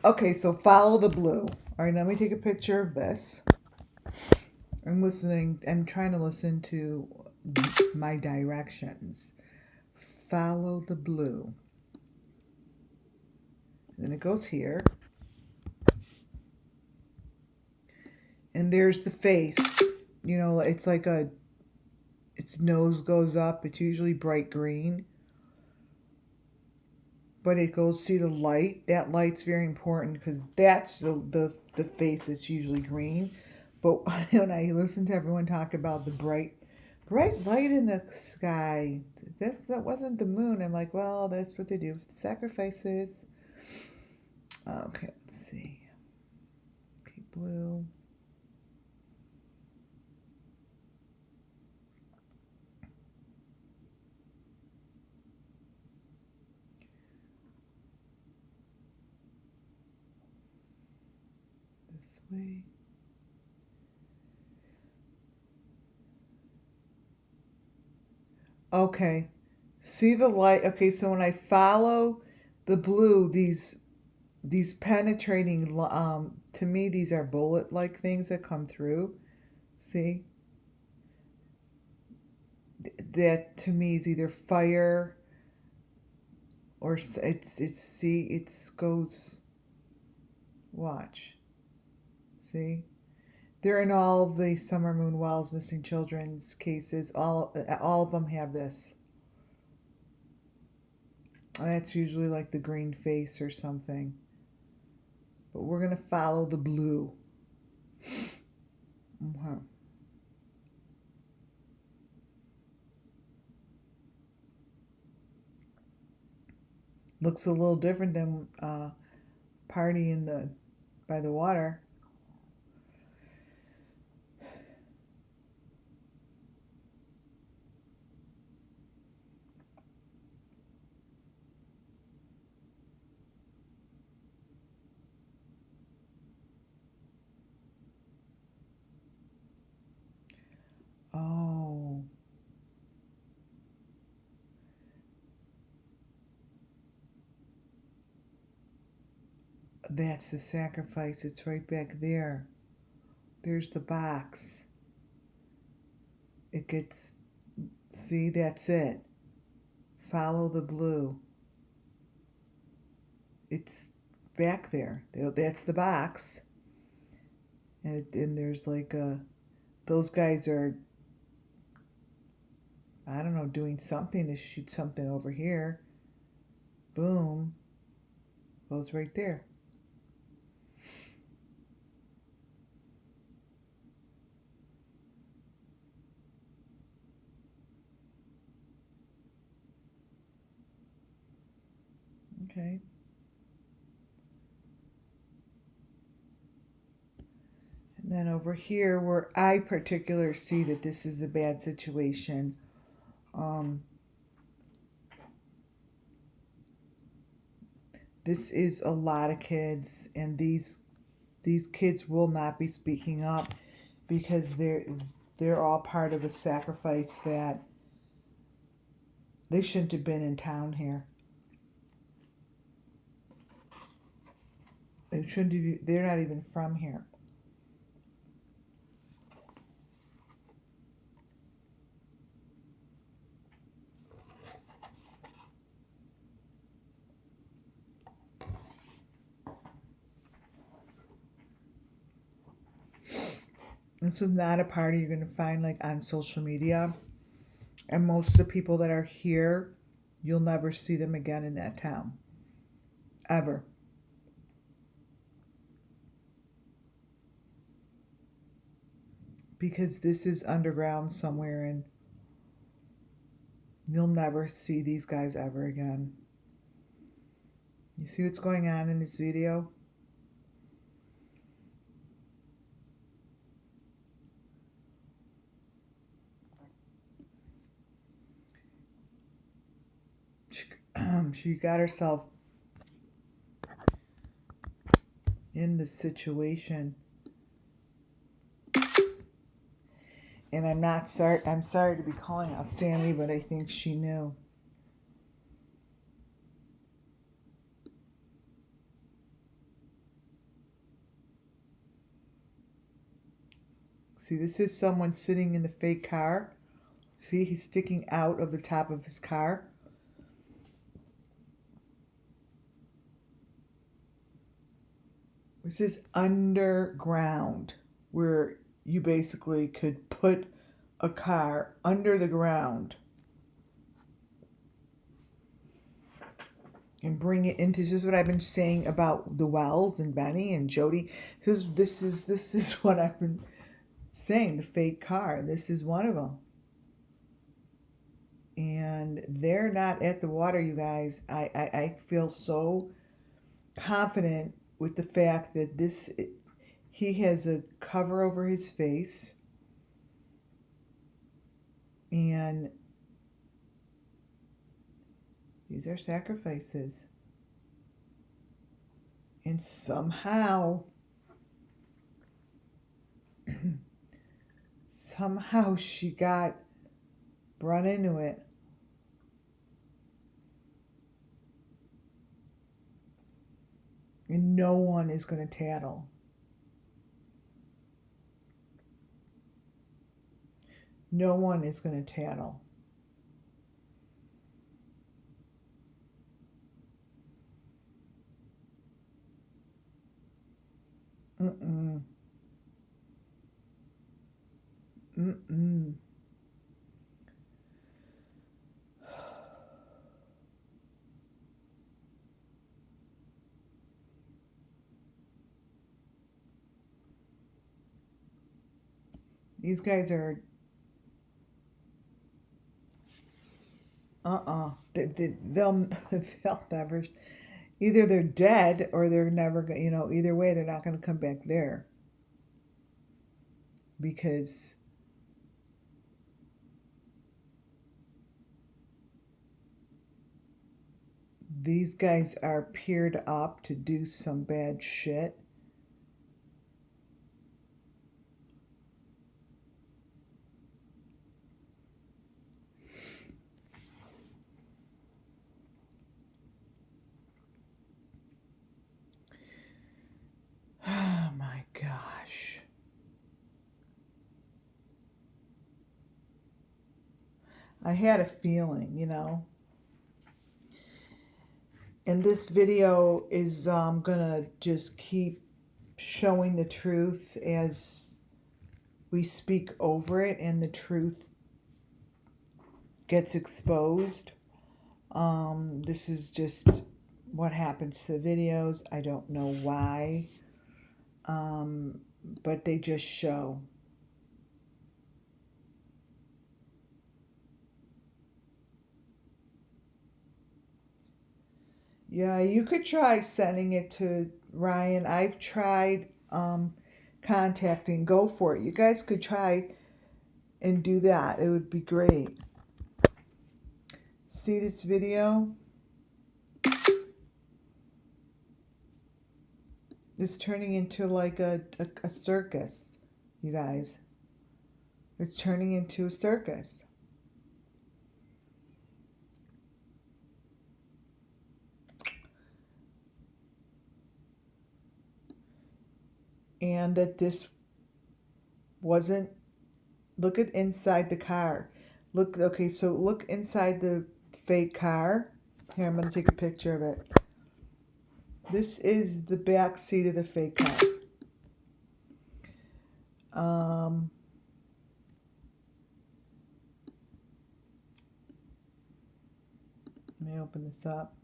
Okay, so follow the blue. All right, let me take a picture of this. I'm trying to listen to my directions. Follow the blue. And then it goes here. And there's the face. You know, it's like its nose goes up. It's usually bright green. But it goes, see the light? That light's very important because that's the face that's usually green. But when I listen to everyone talk about the bright light in the sky, that wasn't the moon. I'm like, well, that's what they do with the sacrifices. Okay, let's see. Okay, blue. This way. Okay. See the light? Okay, so when I follow the blue, these penetrating, to me, these are bullet-like things that come through. See? That to me is either fire or see, it goes, watch, see? They're in all of the Summer Moon Wells missing children's cases. All of them have this. That's usually like the green face or something. But we're going to follow the blue. Uh-huh. Looks a little different than party in the by the water. Oh, that's the sacrifice. It's right back there. There's the box. It gets, see, that's it. Follow the blue. It's back there. That's the box. And there's like those guys are, I don't know, doing something to shoot something over here. Boom. Goes right there. Okay. And then over here, where I particularly see that this is a bad situation, this is a lot of kids, and these kids will not be speaking up because they're all part of a sacrifice that they shouldn't have been in town here. They shouldn't have, they're not even from here. This was not a party you're going to find like on social media. And most of the people that are here, you'll never see them again in that town. Ever. Because this is underground somewhere and you'll never see these guys ever again. You see what's going on in this video? She got herself in the situation. And I'm sorry to be calling out Sammy, but I think she knew. See, this is someone sitting in the fake car. See, he's sticking out of the top of his car. This is underground, where you basically could put a car under the ground and bring it into. This is what I've been saying about the Wells and Benny and Jody. This is what I've been saying. The fake car. This is one of them. And they're not at the water, you guys. I feel so confident with the fact that he has a cover over his face, and these are sacrifices, and somehow she got brought into it. And no one is going to tattle. No one is going to tattle. Mm-mm. These guys are, they'll, they'll never, either they're dead or they're never going, either way, they're not going to come back there because these guys are paired up to do some bad shit. Oh my gosh. I had a feeling, And this video is gonna just keep showing the truth as we speak over it and the truth gets exposed. This is just what happens to the videos. I don't know why, but they just show. Yeah, you could try sending it to Ryan. I've tried contacting. Go for it. You guys could try and do that. It would be great. See this video? It's turning into like a circus, you guys. It's turning into a circus. And that this wasn't, look at inside the car. Look, okay, so look inside the fake car. Here, I'm going to take a picture of it. This is the back seat of the fake car. Let me open this up.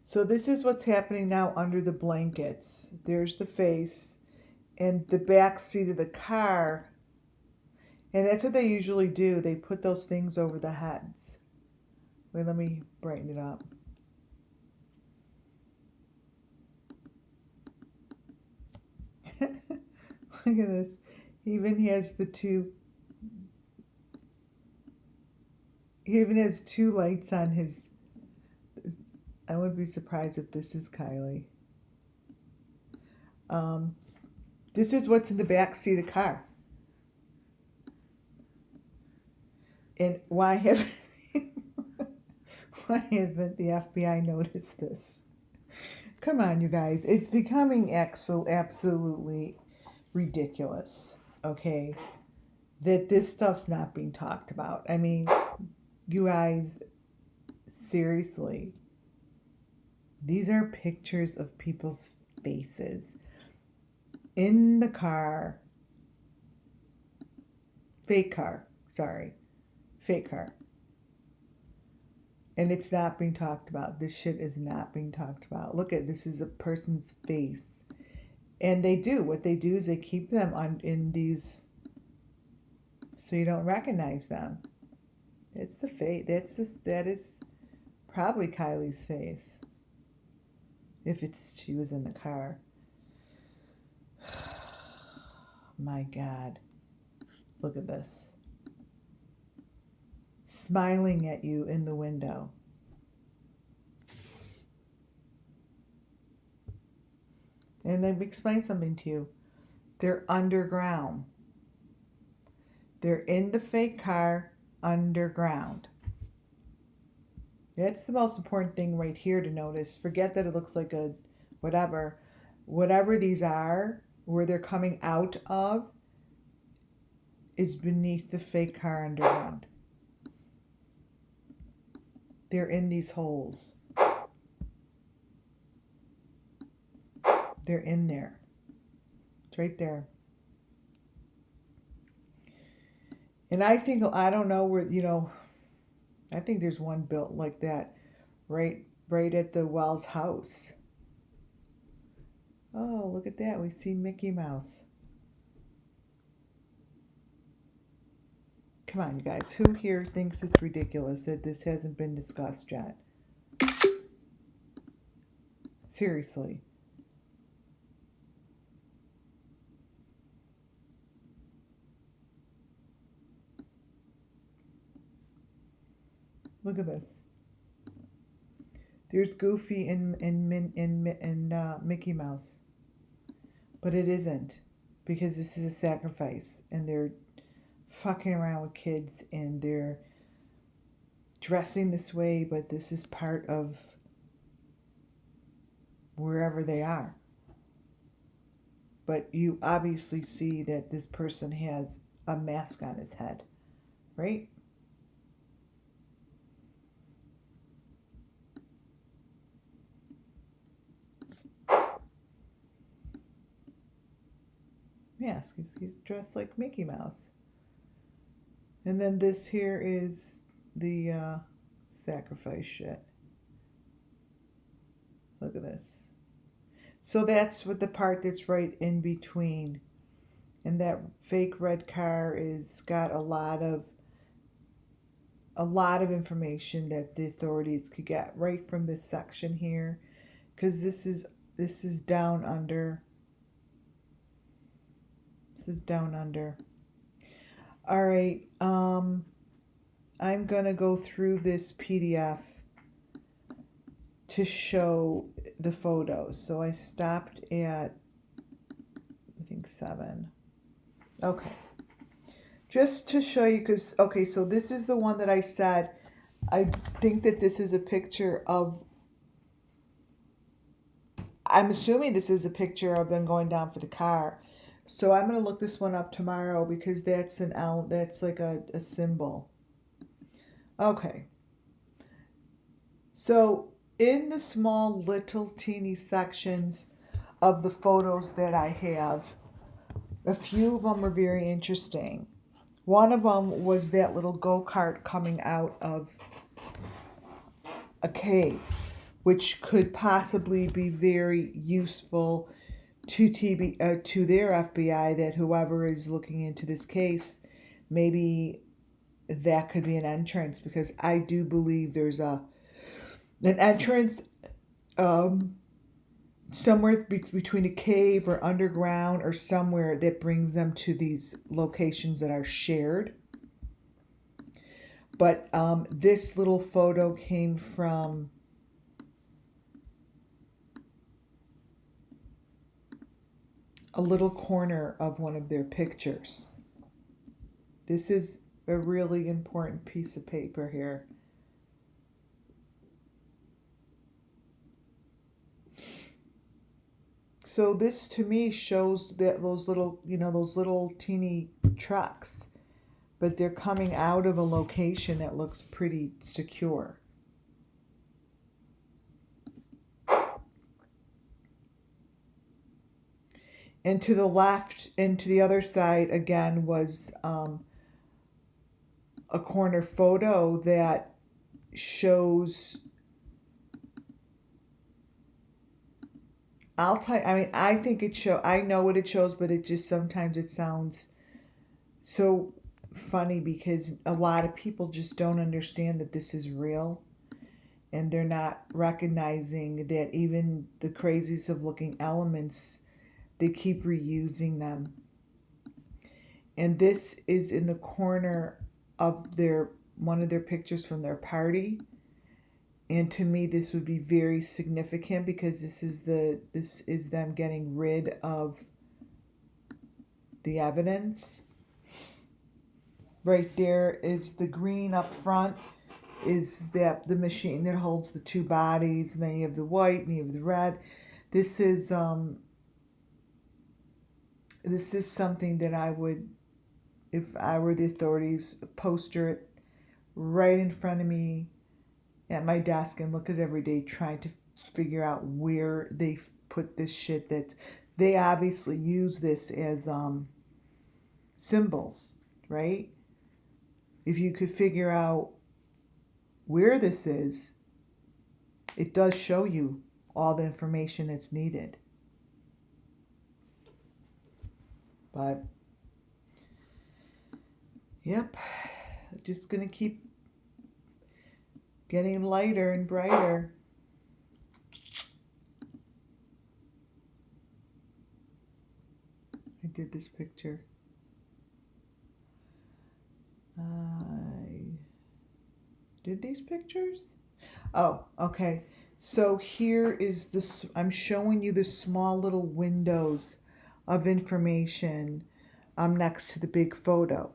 So this is what's happening now under the blankets. There's the face and the back seat of the car. And that's what they usually do. They put those things over the heads. Wait, let me brighten it up. Look at this. He even has the two. He even has two lights on his. I wouldn't be surprised if this is Kiely. This is what's in the back seat of the car. And why haven't the FBI noticed this? Come on, you guys. It's becoming absolutely ridiculous, okay? That this stuff's not being talked about. I mean, you guys, seriously. These are pictures of people's faces in the car. Fake car. Sorry. Fake car. And it's not being talked about. This shit is not being talked about. Look at this is a person's face. And they do. What they do is they keep them in these so you don't recognize them. It's the face. That is probably Kiely's face. If she was in the car. My God. Look at this. Smiling at you in the window. And let me explain something to you. They're underground. They're in the fake car underground. That's the most important thing right here to notice. Forget that it looks like a whatever. Whatever these are, where they're coming out of, is beneath the fake car underground. They're in these holes. They're in there. It's right there. And I think, I don't know where, I think there's one built like that right at the Wells house. Oh, look at that. We see Mickey Mouse. Come on, you guys. Who here thinks it's ridiculous that this hasn't been discussed yet? Seriously. Look at this. There's Goofy and Mickey Mouse. But it isn't. Because this is a sacrifice. And they're fucking around with kids. And they're dressing this way. But this is part of wherever they are. But you obviously see that this person has a mask on his head. Right? Mask. He's dressed like Mickey Mouse. And then this here is the sacrifice shit. Look at this. So that's what the part that's right in between. And that fake red car is got a lot of information that the authorities could get right from this section here, because this is down under. This is down under. All right. I'm gonna go through this PDF to show the photos. So I stopped at, I think, 7. Okay. Just to show you, because, okay, so this is the one that I said, I think that this is a picture of, I'm assuming this is a picture of them going down for the car. So I'm going to look this one up tomorrow, because that's that's like a symbol. Okay. So in the small little teeny sections of the photos that I have, a few of them are very interesting. One of them was that little go-kart coming out of a cave, which could possibly be very useful to their FBI, that whoever is looking into this case, maybe that could be an entrance, because I do believe there's an entrance somewhere between a cave or underground or somewhere that brings them to these locations that are shared. But this little photo came from a little corner of one of their pictures. This is a really important piece of paper here. So this to me shows that those little teeny trucks, but they're coming out of a location that looks pretty secure. And to the left and to the other side again was a corner photo that shows, I think I know what it shows, but it just sometimes it sounds so funny, because a lot of people just don't understand that this is real, and they're not recognizing that even the craziest of looking elements, they keep reusing them. And this is in the corner of one of their pictures from their party. And to me, this would be very significant, because this is them getting rid of the evidence. Right there is the green up front, is that the machine that holds the two bodies, and then you have the white and you have the red. This is something that I would, if I were the authorities, poster it right in front of me at my desk and look at it every day trying to figure out where they put this shit that they obviously use this as symbols, right? If you could figure out where this is, it does show you all the information that's needed. But, yep, just going to keep getting lighter and brighter. I did this picture. I did these pictures? Oh, okay. So here is this, I'm showing you the small little windows of information next to the big photo.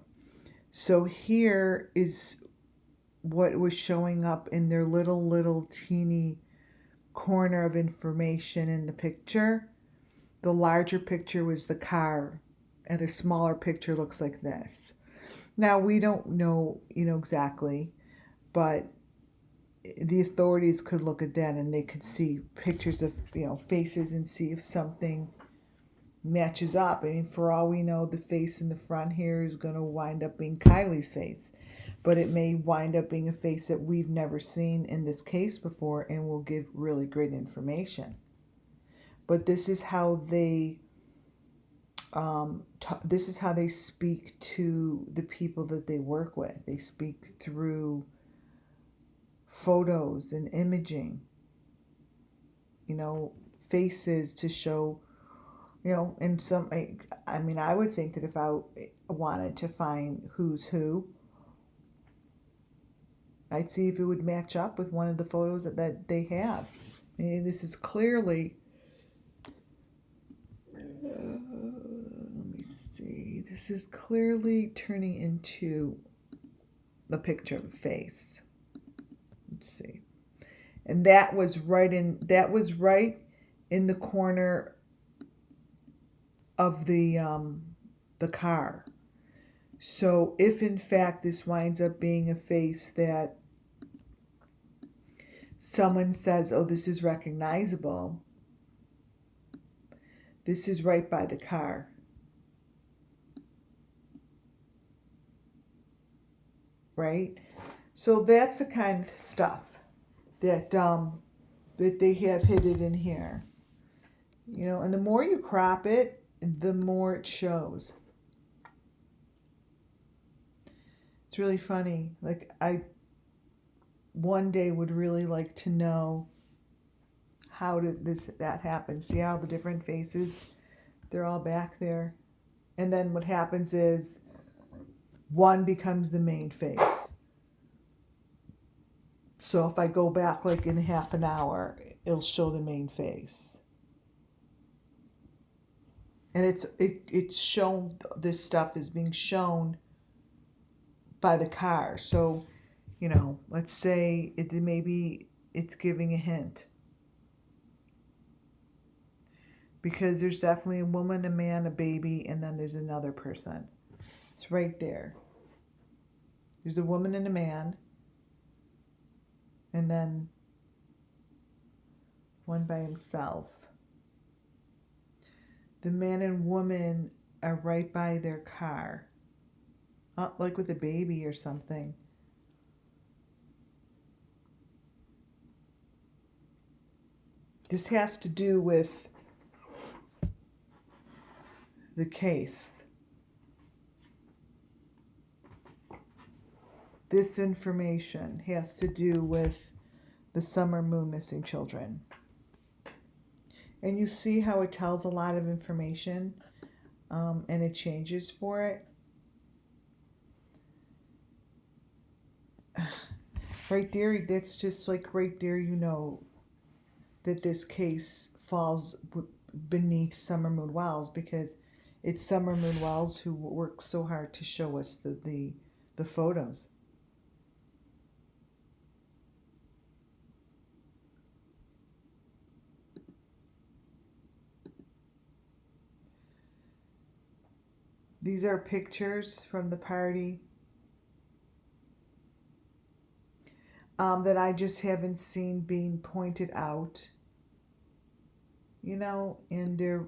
So here is what was showing up in their little teeny corner of information in the picture. The larger picture was the car, and the smaller picture looks like this. Now, we don't know, exactly, but the authorities could look at that and they could see pictures of, faces and see if something matches up. I mean, for all we know, the face in the front here is going to wind up being Kiely's face, but it may wind up being a face that we've never seen in this case before and will give really great information. But this is how they this is how they speak to the people that they work with. They speak through photos and imaging, faces to show, and some, I mean, I would think that if I wanted to find who's who, I'd see if it would match up with one of the photos that they have. I mean, this is clearly, let me see, this is clearly turning into the picture of a face. Let's see. And that was right in the corner of the car. So if in fact this winds up being a face that someone says, oh, this is recognizable, this is right by the car. Right? So that's the kind of stuff that that they have hidden in here. And the more you crop it, the more it shows. It's really funny. Like, I one day would really like to know how did that happen. See how the different faces, they're all back there. And then what happens is one becomes the main face. So if I go back like in half an hour, it'll show the main face. And it's shown, this stuff is being shown by the car. So, let's say maybe it's giving a hint. Because there's definitely a woman, a man, a baby, and then there's another person. It's right there. There's a woman and a man, and then one by himself. The man and woman are right by their car, like with a baby or something. This has to do with the case. This information has to do with the summer moon missing children. And you see how it tells a lot of information, and it changes for it. Right there, that's just like right there, that this case falls beneath Summer Moon Wells, because it's Summer Moon Wells who works so hard to show us the photos. These are pictures from the party. that I just haven't seen being pointed out, and they're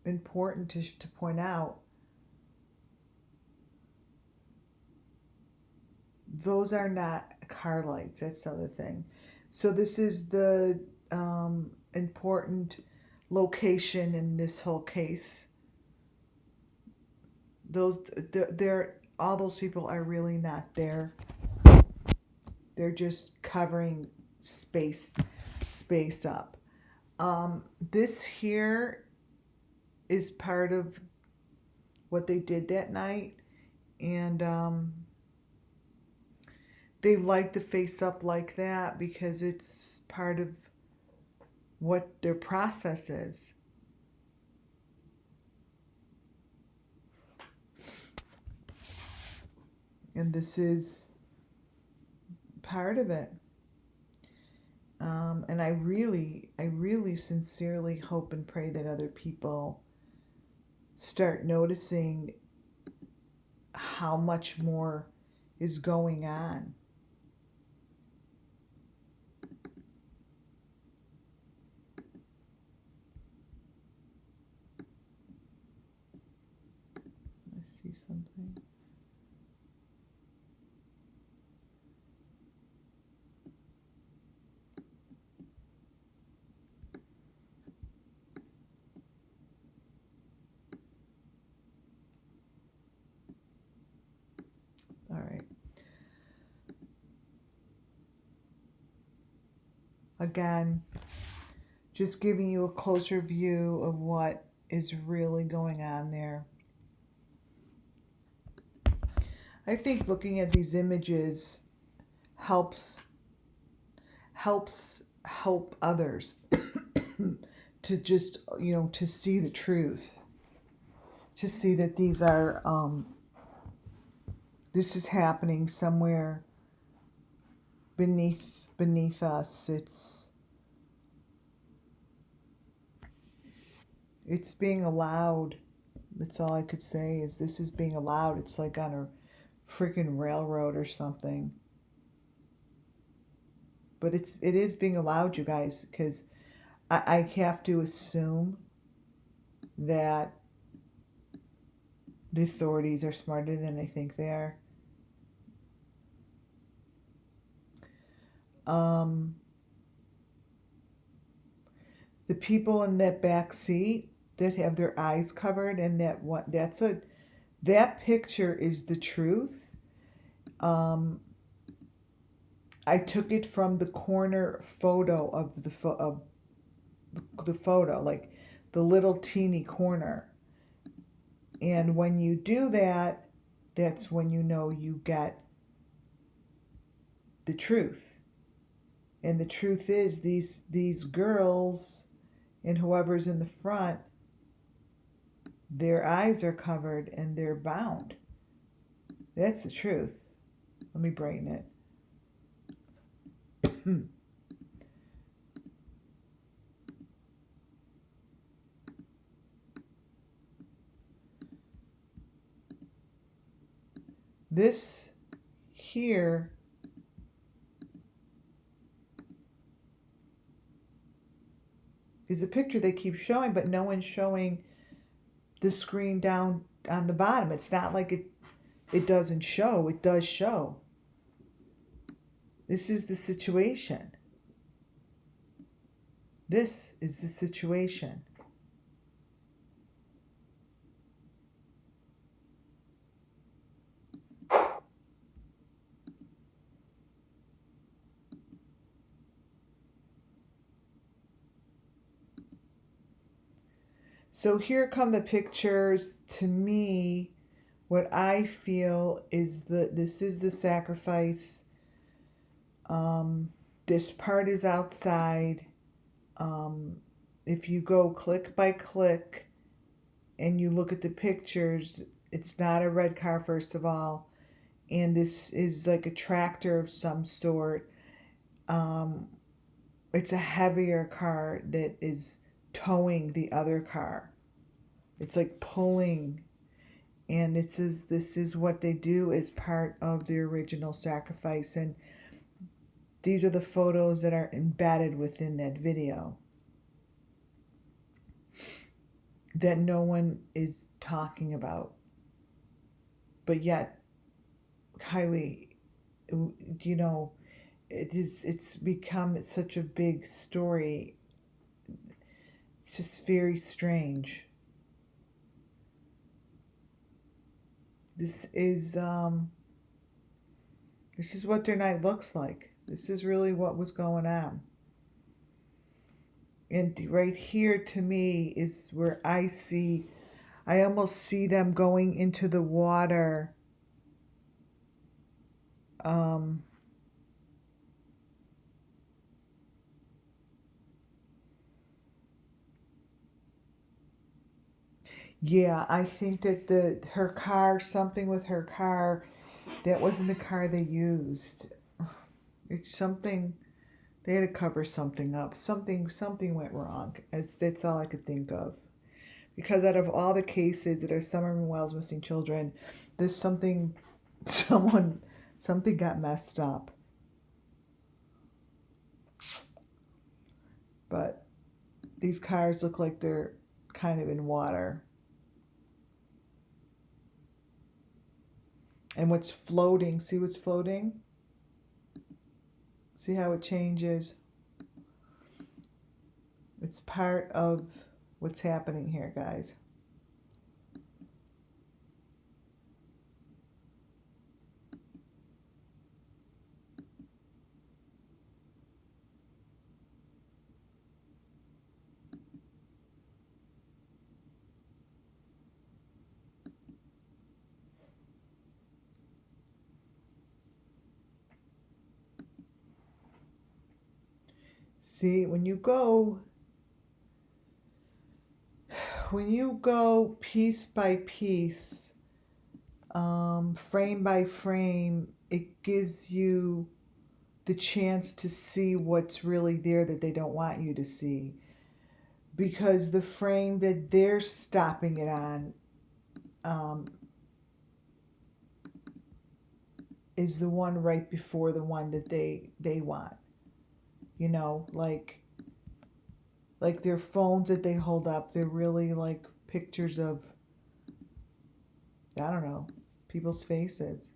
important to point out. Those are not car lights. That's the other thing. So this is the important location in this whole case. They're all those people are really not there. They're just covering space up. This here is part of what they did that night, and they like the face up like that because it's part of what their process is. And this is part of it. And I really sincerely hope and pray that other people start noticing how much more is going on. Let's see something. All right. Again, just giving you a closer view of what is really going on there. I think looking at these images helps help others to just, to see the truth, to see that these are this is happening somewhere beneath us. It's being allowed. That's all I could say is this is being allowed. It's like on a freaking railroad or something. But it is being allowed, you guys, because I have to assume that the authorities are smarter than I think they are. The people in that back seat that have their eyes covered and that picture is the truth. I took it from the corner photo of the photo, like the little teeny corner. And when you do that, that's when you get the truth. And the truth is these girls and whoever's in the front, their eyes are covered and they're bound. That's the truth. Let me brighten it. This here is a picture they keep showing, but no one's showing the screen down on the bottom. It's not like it doesn't show. It does show. This is the situation. This is the situation. So here come the pictures. To me, what I feel is that this is the sacrifice. This part is outside. If you go click by click and you look at the pictures, it's not a red car, first of all. And this is like a tractor of some sort. It's a heavier car that is towing the other car. It's like pulling. And this is what they do as part of the original sacrifice. And These are the photos that are embedded within that video that no one is talking about. But yet, Kiely, you know, it's become such a big story. It's just very strange. This is what their night looks like. This is really what was going on. And right here to me is where I almost see them going into the water. Yeah, I think that her car, something with her car, that wasn't the car they used. It's something, they had to cover something up. Something went wrong. That's all I could think of. Because out of all the cases that are Summer and Wells missing children, there's something, something got messed up. But these cars look like they're kind of in water. And what's floating, see what's floating? See how it changes? It's part of what's happening here, guys. See, when you go piece by piece, frame by frame, it gives you the chance to see what's really there that they don't want you to see. Because the frame that they're stopping it on is the one right before the one that they want. You know, like their phones that they hold up, they're really like pictures of, I don't know, people's faces.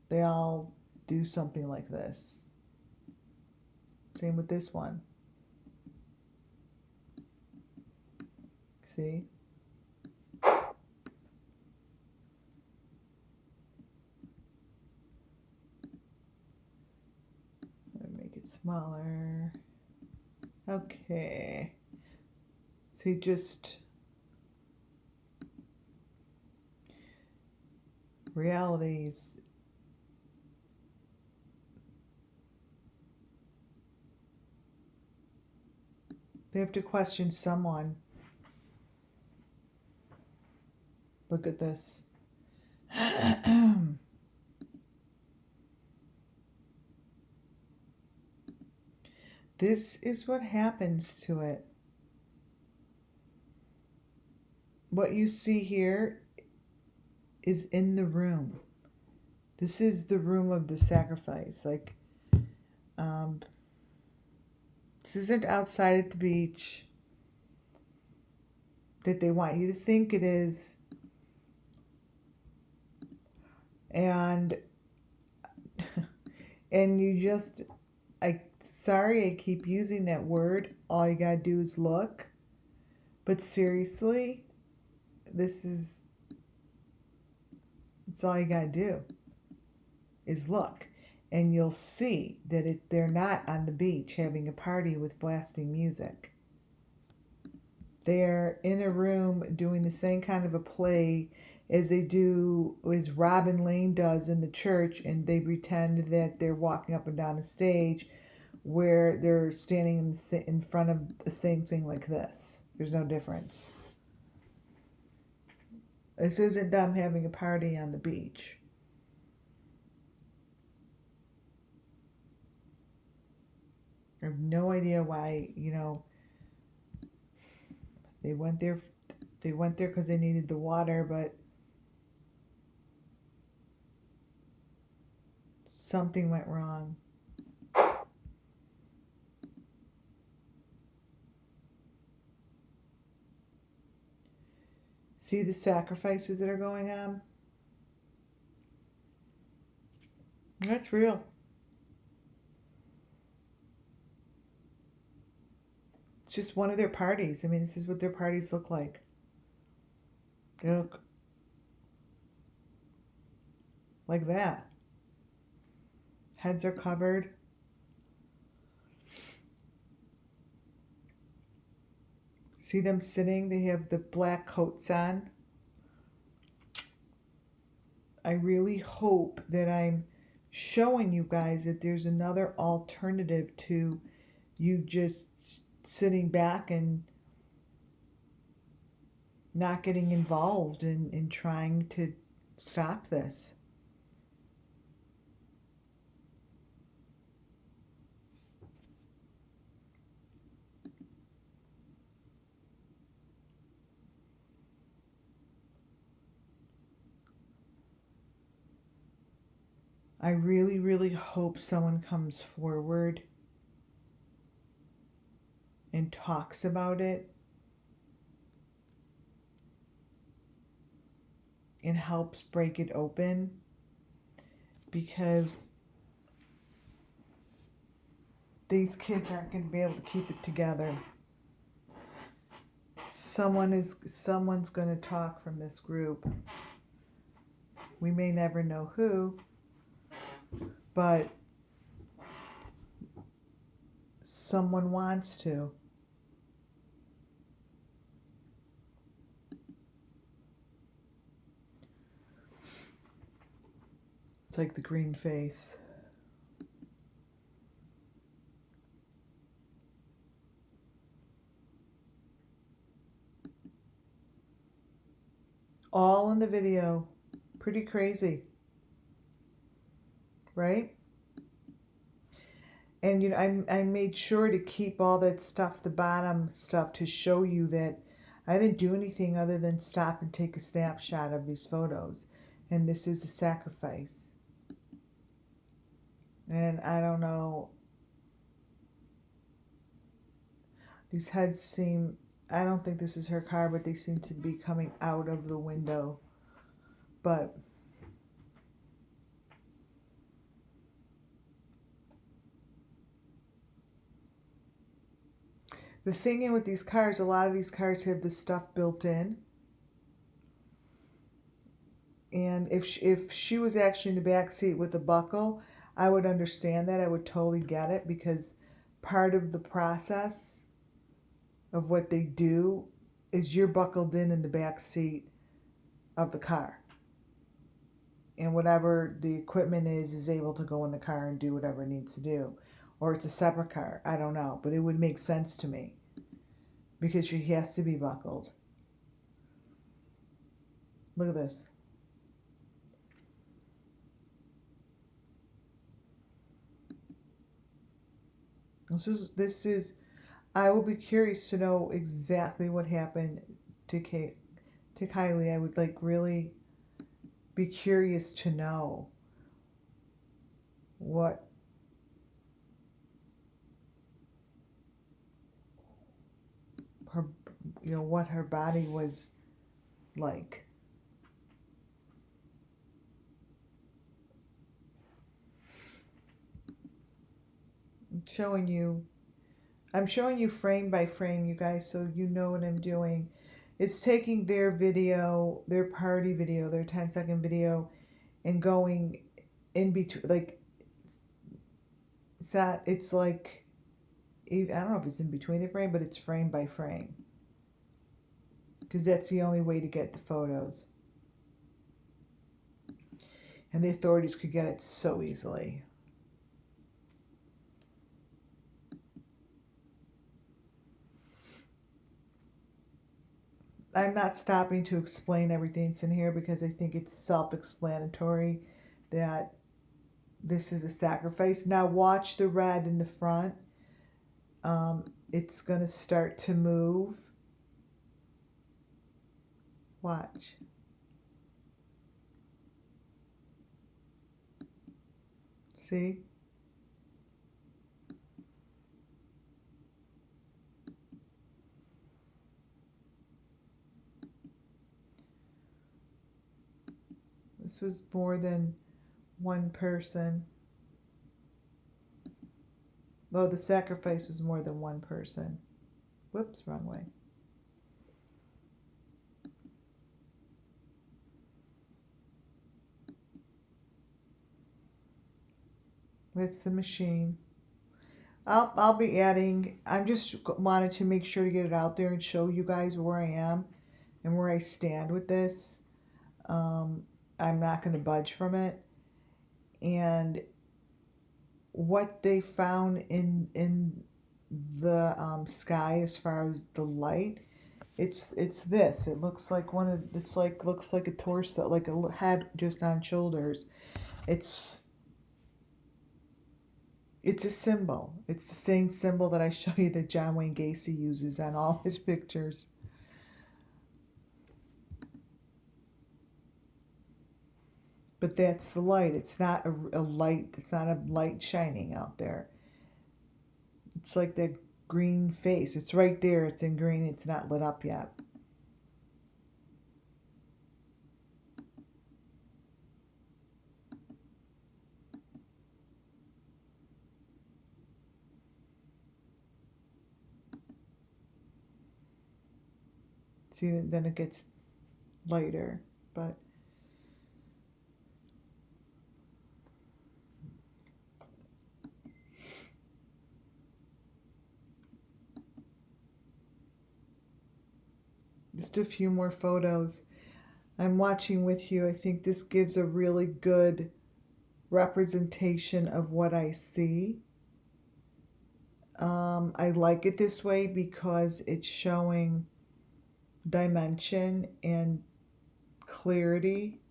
They all do something like this. Same with this one. See? Make it smaller. Okay. See, just realities. They have to question someone. Look at this. This is what happens to it. What you see here is in the room. This is the room of the sacrifice. Like, this isn't outside at the beach that they want you to think it is. And you just, sorry I keep using that word. All you gotta do is look. But seriously, it's all you gotta do is look. And you'll see that they're not on the beach having a party with blasting music. They're in a room doing the same kind of a play as Robin Lane does in the church, and they pretend that they're walking up and down a stage where they're standing in front of the same thing like this. There's no difference. This isn't them having a party on the beach. I have no idea why, they went there because they needed the water, but something went wrong. See the sacrifices that are going on? That's real. It's just one of their parties. I mean, this is what their parties look like. They look like that. Heads are covered. See them sitting? They have the black coats on. I really hope that I'm showing you guys that there's another alternative to you just sitting back and not getting involved in trying to stop this. I really, really hope someone comes forward and talks about it and helps break it open, because these kids aren't going to be able to keep it together. Someone's going to talk from this group. We may never know who, but someone wants to. It's like the green face. All in the video. Pretty crazy. Right? And you know, I made sure to keep all that stuff, the bottom stuff, to show you that I didn't do anything other than stop and take a snapshot of these photos. And this is a sacrifice. And I don't know. These heads seem, I don't think this is her car, but they seem to be coming out of the window. But the thing with these cars, a lot of these cars have the stuff built in. And if she was actually in the back seat with a buckle, I would understand that. I would totally get it, because part of the process of what they do is you're buckled in the back seat of the car. And whatever the equipment is able to go in the car and do whatever it needs to do. Or it's a separate car. I don't know. But it would make sense to me, because she has to be buckled. Look at this. This is, I will be curious to know exactly what happened to Kiely. I would really be curious to know what her, what her body was like. I'm showing you frame by frame, you guys, so you know what I'm doing. It's taking their video, their party video, their 10-second video, and going in between, it's like, I don't know if it's in between the frame, but it's frame by frame. Because that's the only way to get the photos. And the authorities could get it so easily. I'm not stopping to explain everything that's in here, because I think it's self-explanatory that this is a sacrifice. Now watch the red in the front. It's going to start to move. Watch. See? This was more than one person. Oh, the sacrifice was more than one person. Whoops, wrong way. That's the machine. I'll be adding. I'm just wanted to make sure to get it out there and show you guys where I am and where I stand with this. I'm not going to budge from it. And what they found in the sky as far as the light, it's this. It looks like looks like a torso, like a head just on shoulders. It's It's a symbol. It's the same symbol that I show you that John Wayne Gacy uses on all his pictures. But that's the light. It's not a light. It's not a light shining out there. It's like that green face. It's right there. It's in green. It's not lit up yet. See, then it gets lighter. But just a few more photos. I'm watching with you. I think this gives a really good representation of what I see. I like it this way because it's showing dimension and clarity,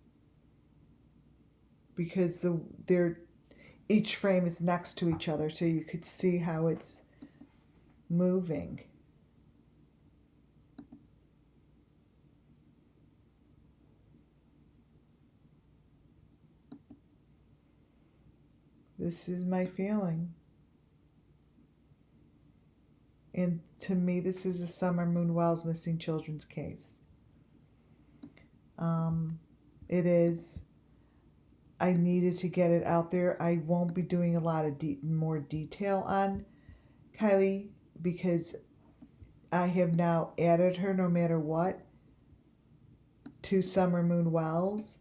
because each frame is next to each other, so you could see how it's moving. This is my feeling. And to me, this is a Summer Moon Wells missing children's case. It is. I needed to get it out there. I won't be doing a lot of more detail on Kiely because I have now added her, no matter what, to Summer Moon Wells.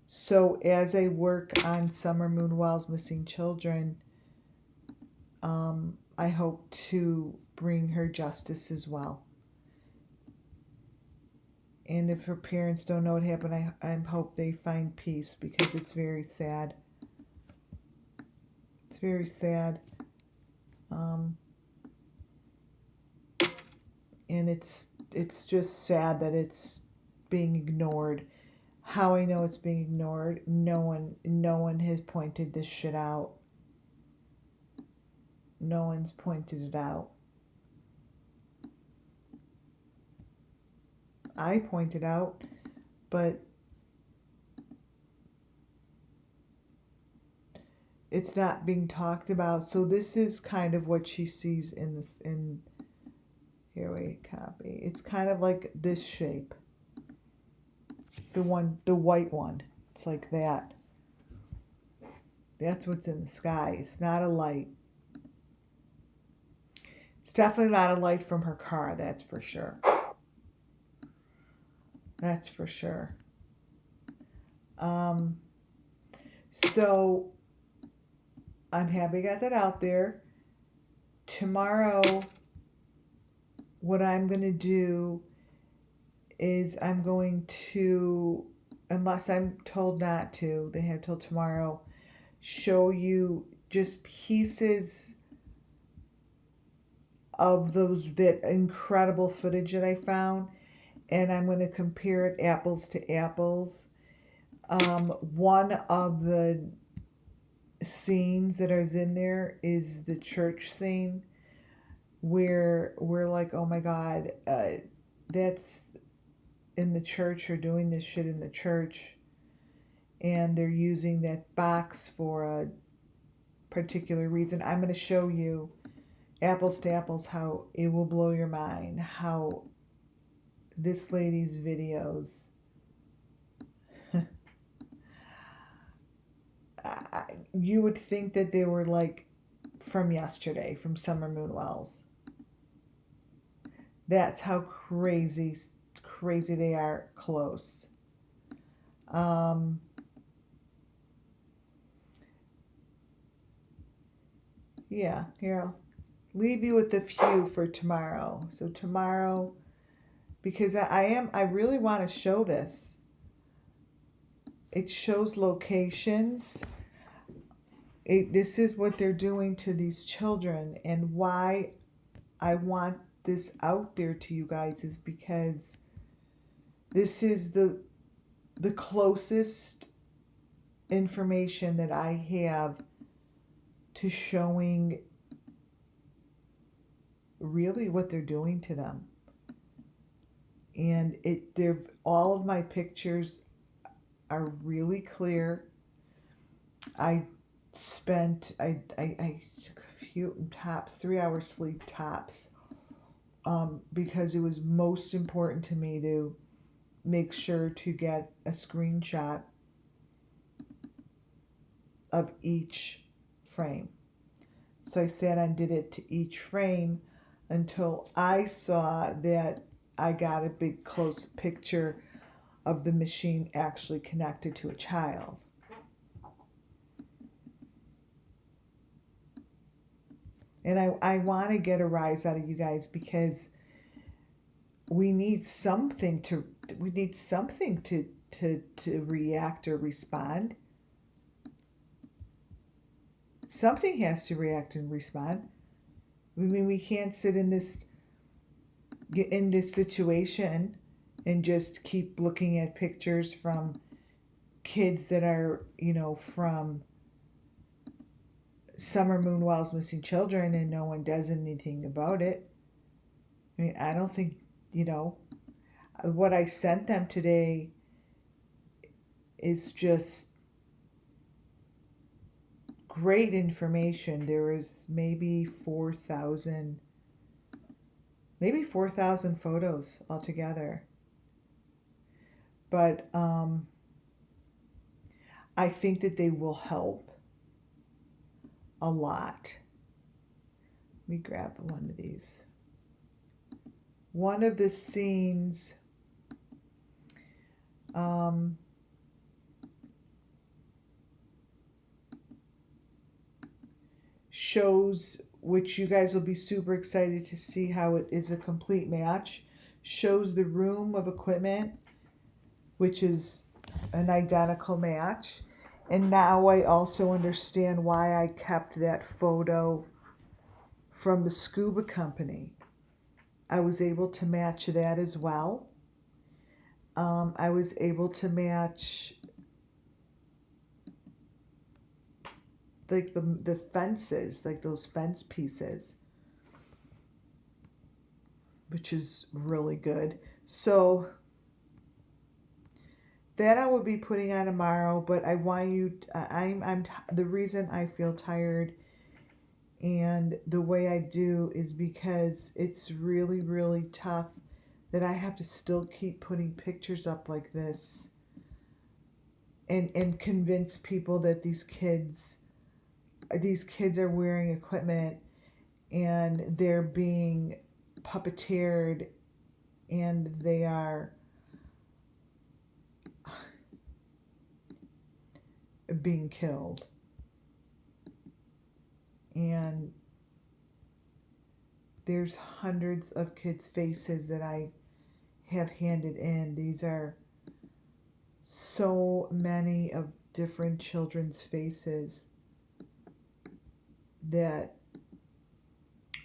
So as I work on Summer Moon Wells missing children, I hope to bring her justice as well. And if her parents don't know what happened, I hope they find peace, because it's very sad. It's very sad. And it's just sad that it's being ignored. How I know it's being ignored, no one has pointed this shit out. No one's pointed it out. I pointed out, but it's not being talked about. So this is kind of what she sees in this. Here we copy. It's kind of like this shape. The white one. It's like that. That's what's in the sky. It's not a light. It's definitely not a light from her car. That's for sure. That's for sure. So I'm happy I got that out there. Tomorrow, what I'm going to do is I'm going to, unless I'm told not to, they have till tomorrow, show you just pieces of that incredible footage that I found, and I'm going to compare it apples to apples. One of the scenes that is in there is the church scene, where we're like, oh my God, that's in the church, or doing this shit in the church, and they're using that box for a particular reason. I'm going to show you apples to apples how it will blow your mind, how this lady's videos you would think that they were like from yesterday, from Summer Moon Wells. That's how crazy they are close. Um, yeah, here I'll leave you with a few for tomorrow. So tomorrow, because I really want to show this. It shows locations. This is what they're doing to these children, and why I want this out there to you guys is because this is the closest information that I have to showing really what they're doing to them. And they're all of my pictures are really clear. I I took a few tops, 3 hours sleep tops, because it was most important to me to make sure to get a screenshot of each frame. So I sat and did it to each frame until I saw that I got a big close picture of the machine actually connected to a child. And I want to get a rise out of you guys because we need something to react or respond. Something has to react and respond. I mean, we can't sit in this situation and just keep looking at pictures from kids that are, from Summer Moon Wells Missing Children and no one does anything about it. I mean, I don't think, what I sent them today is just great information. There is maybe 4,000 photos altogether. But I think that they will help a lot. Let me grab one of these. One of the scenes shows, which you guys will be super excited to see how it is a complete match, shows the room of equipment, which is an identical match. And now I also understand why I kept that photo from the scuba company. I was able to match that as well. I was able to match like the fences, like those fence pieces, which is really good. So that I will be putting on tomorrow, but I want you. The reason I feel tired and the way I do is because it's really, really tough that I have to still keep putting pictures up like this and convince people that these kids are wearing equipment and they're being puppeteered and they are being killed. And there's hundreds of kids' faces that I have handed in. These are so many of different children's faces that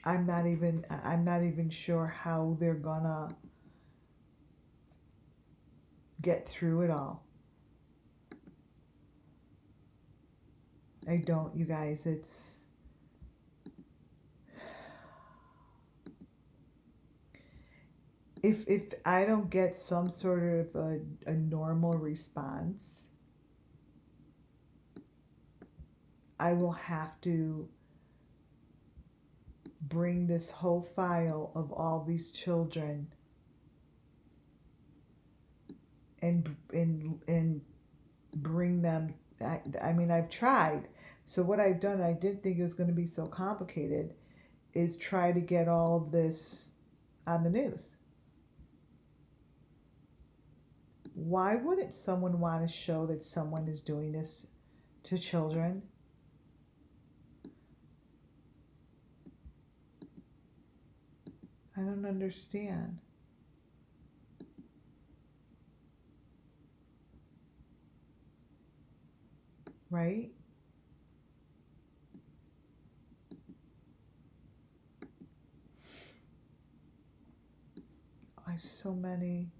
I'm not even sure how they're gonna get through it all. I don't, you guys. It's if I don't get some sort of a normal response, I will have to bring this whole file of all these children and bring them. I mean, I've tried. So what I've done, I didn't think it was going to be so complicated, is try to get all of this on the news. Why wouldn't someone want to show that someone is doing this to children? I don't understand. Right? I have so many.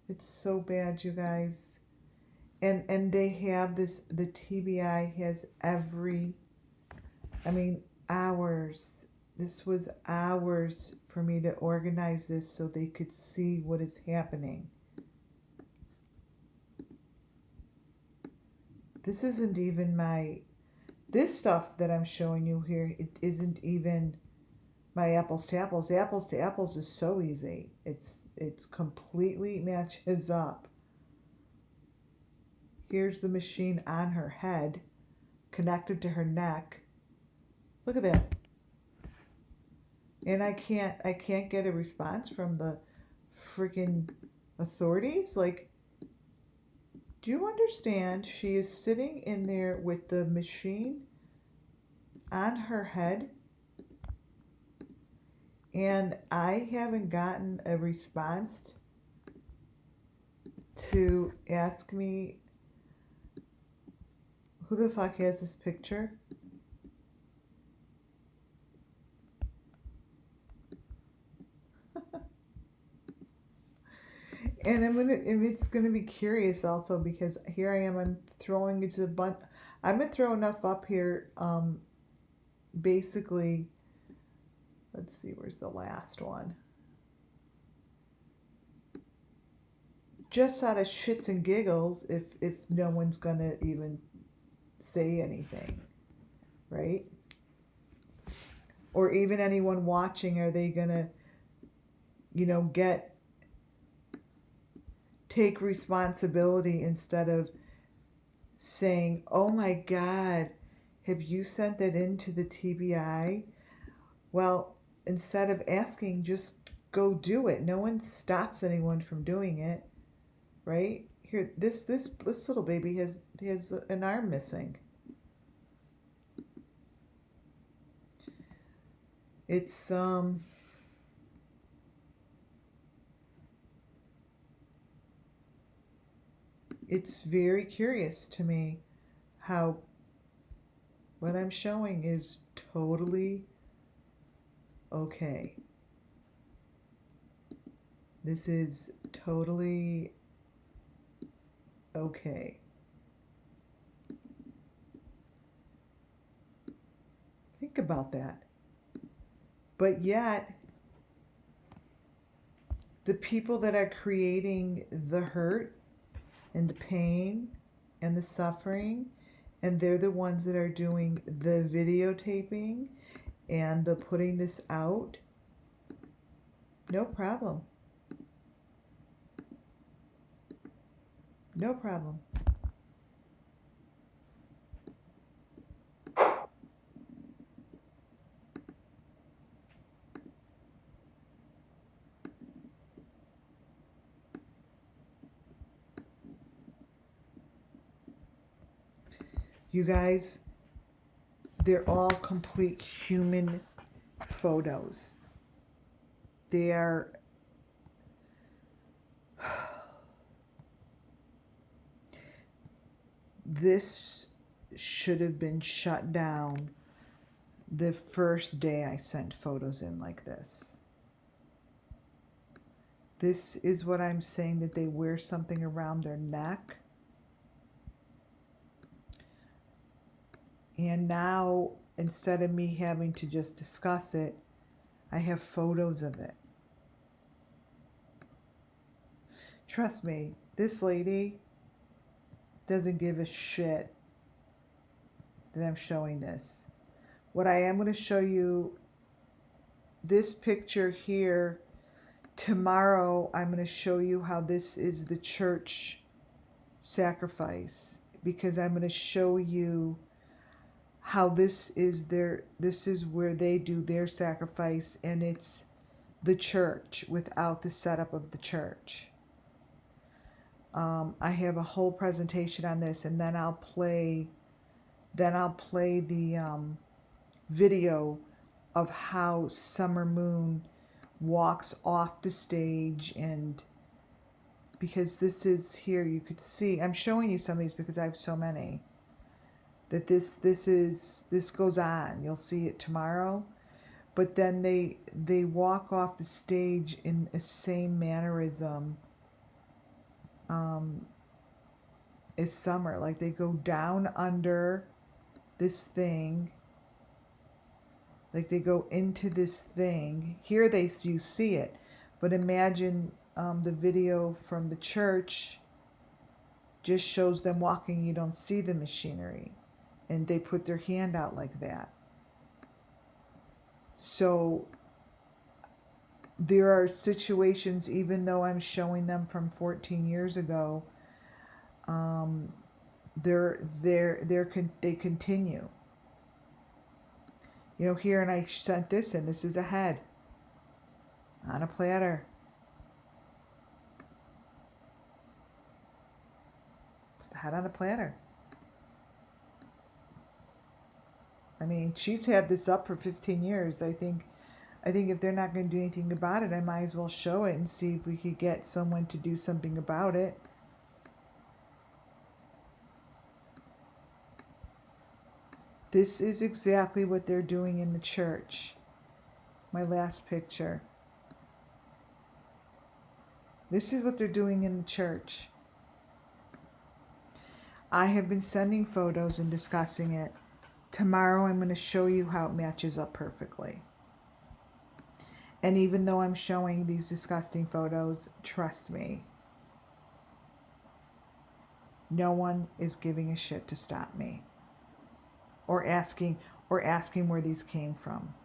It's so bad, you guys. And they have this, the TBI has hours. This was hours for me to organize this so they could see what is happening. This isn't even this stuff that I'm showing you here, it isn't even my apples to apples. Apples to apples is so easy. It's completely matches up. Here's the machine on her head, connected to her neck. Look at that. And I can't get a response from the freaking authorities. Like, do you understand? She is sitting in there with the machine on her head, and I haven't gotten a response to ask me who the fuck has this picture. And it's gonna be curious also, because here I am, I'm throwing it to the bunch. I'm gonna throw enough up here, basically, let's see, where's the last one? Just out of shits and giggles, if no one's gonna even say anything, right? Or even anyone watching, are they gonna, take responsibility instead of saying, oh my God, have you sent that into the TBI? Well, instead of asking, just go do it. No one stops anyone from doing it, right? Here, this little baby has an arm missing. It's it's very curious to me how what I'm showing is totally okay. This is totally okay. Think about that. But yet, the people that are creating the hurt and the pain and the suffering, and they're the ones that are doing the videotaping and the putting this out, no problem. No problem. You guys, they're all complete human photos. They are this should have been shut down the first day I sent photos in like this. This is what I'm saying, that they wear something around their neck. And now, instead of me having to just discuss it, I have photos of it. Trust me, this lady doesn't give a shit that I'm showing this. What I am going to show you, this picture here, tomorrow I'm going to show you how this is the church sacrifice, because I'm going to show you how this is where they do their sacrifice, and it's the church without the setup of the church. I have a whole presentation on this, and then I'll play the video of how Summer Moon walks off the stage. And because this is here, you could see, I'm showing you some of these because I have so many, that this goes on. You'll see it tomorrow. But then they walk off the stage in the same mannerism as Summer. Like, they go down under this thing, like they go into this thing. Here you see it, but imagine the video from the church just shows them walking. You don't see the machinery, and they put their hand out like that. So there are situations, even though I'm showing them from 14 years ago, they continue. You know, here, and I sent this in. This is a head on a platter. It's the head on a platter. I mean, she's had this up for 15 years. I think if they're not going to do anything about it, I might as well show it and see if we could get someone to do something about it. This is exactly what they're doing in the church. My last picture. This is what they're doing in the church. I have been sending photos and discussing it. Tomorrow I'm going to show you how it matches up perfectly. And even though I'm showing these disgusting photos, trust me, no one is giving a shit to stop me. Or asking where these came from.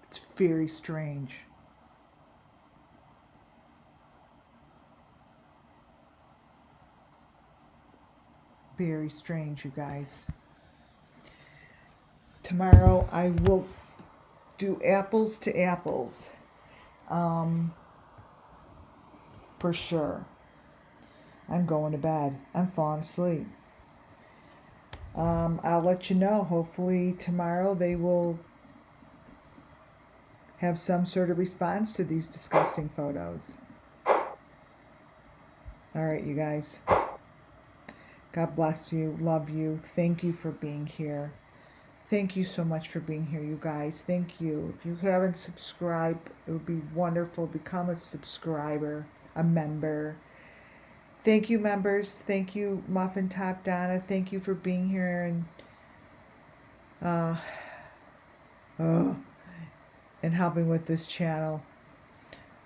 It's very strange. Very strange, you guys. Tomorrow I will do apples to apples. For sure. I'm going to bed. I'm falling asleep. I'll let you know. Hopefully tomorrow they will have some sort of response to these disgusting photos. All right, you guys. God bless you. Love you. Thank you for being here. Thank you so much for being here, you guys. Thank you. If you haven't subscribed, it would be wonderful. Become a subscriber, a member. Thank you, members. Thank you, Muffin Top Donna. Thank you for being here and helping with this channel.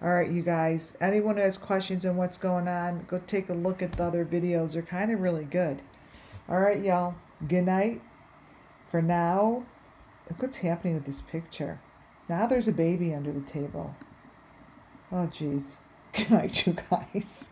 All right, you guys. Anyone who has questions on what's going on, go take a look at the other videos. They're kind of really good. All right, y'all. Good night. For now, look what's happening with this picture. Now there's a baby under the table. Oh, geez. Good night, you guys.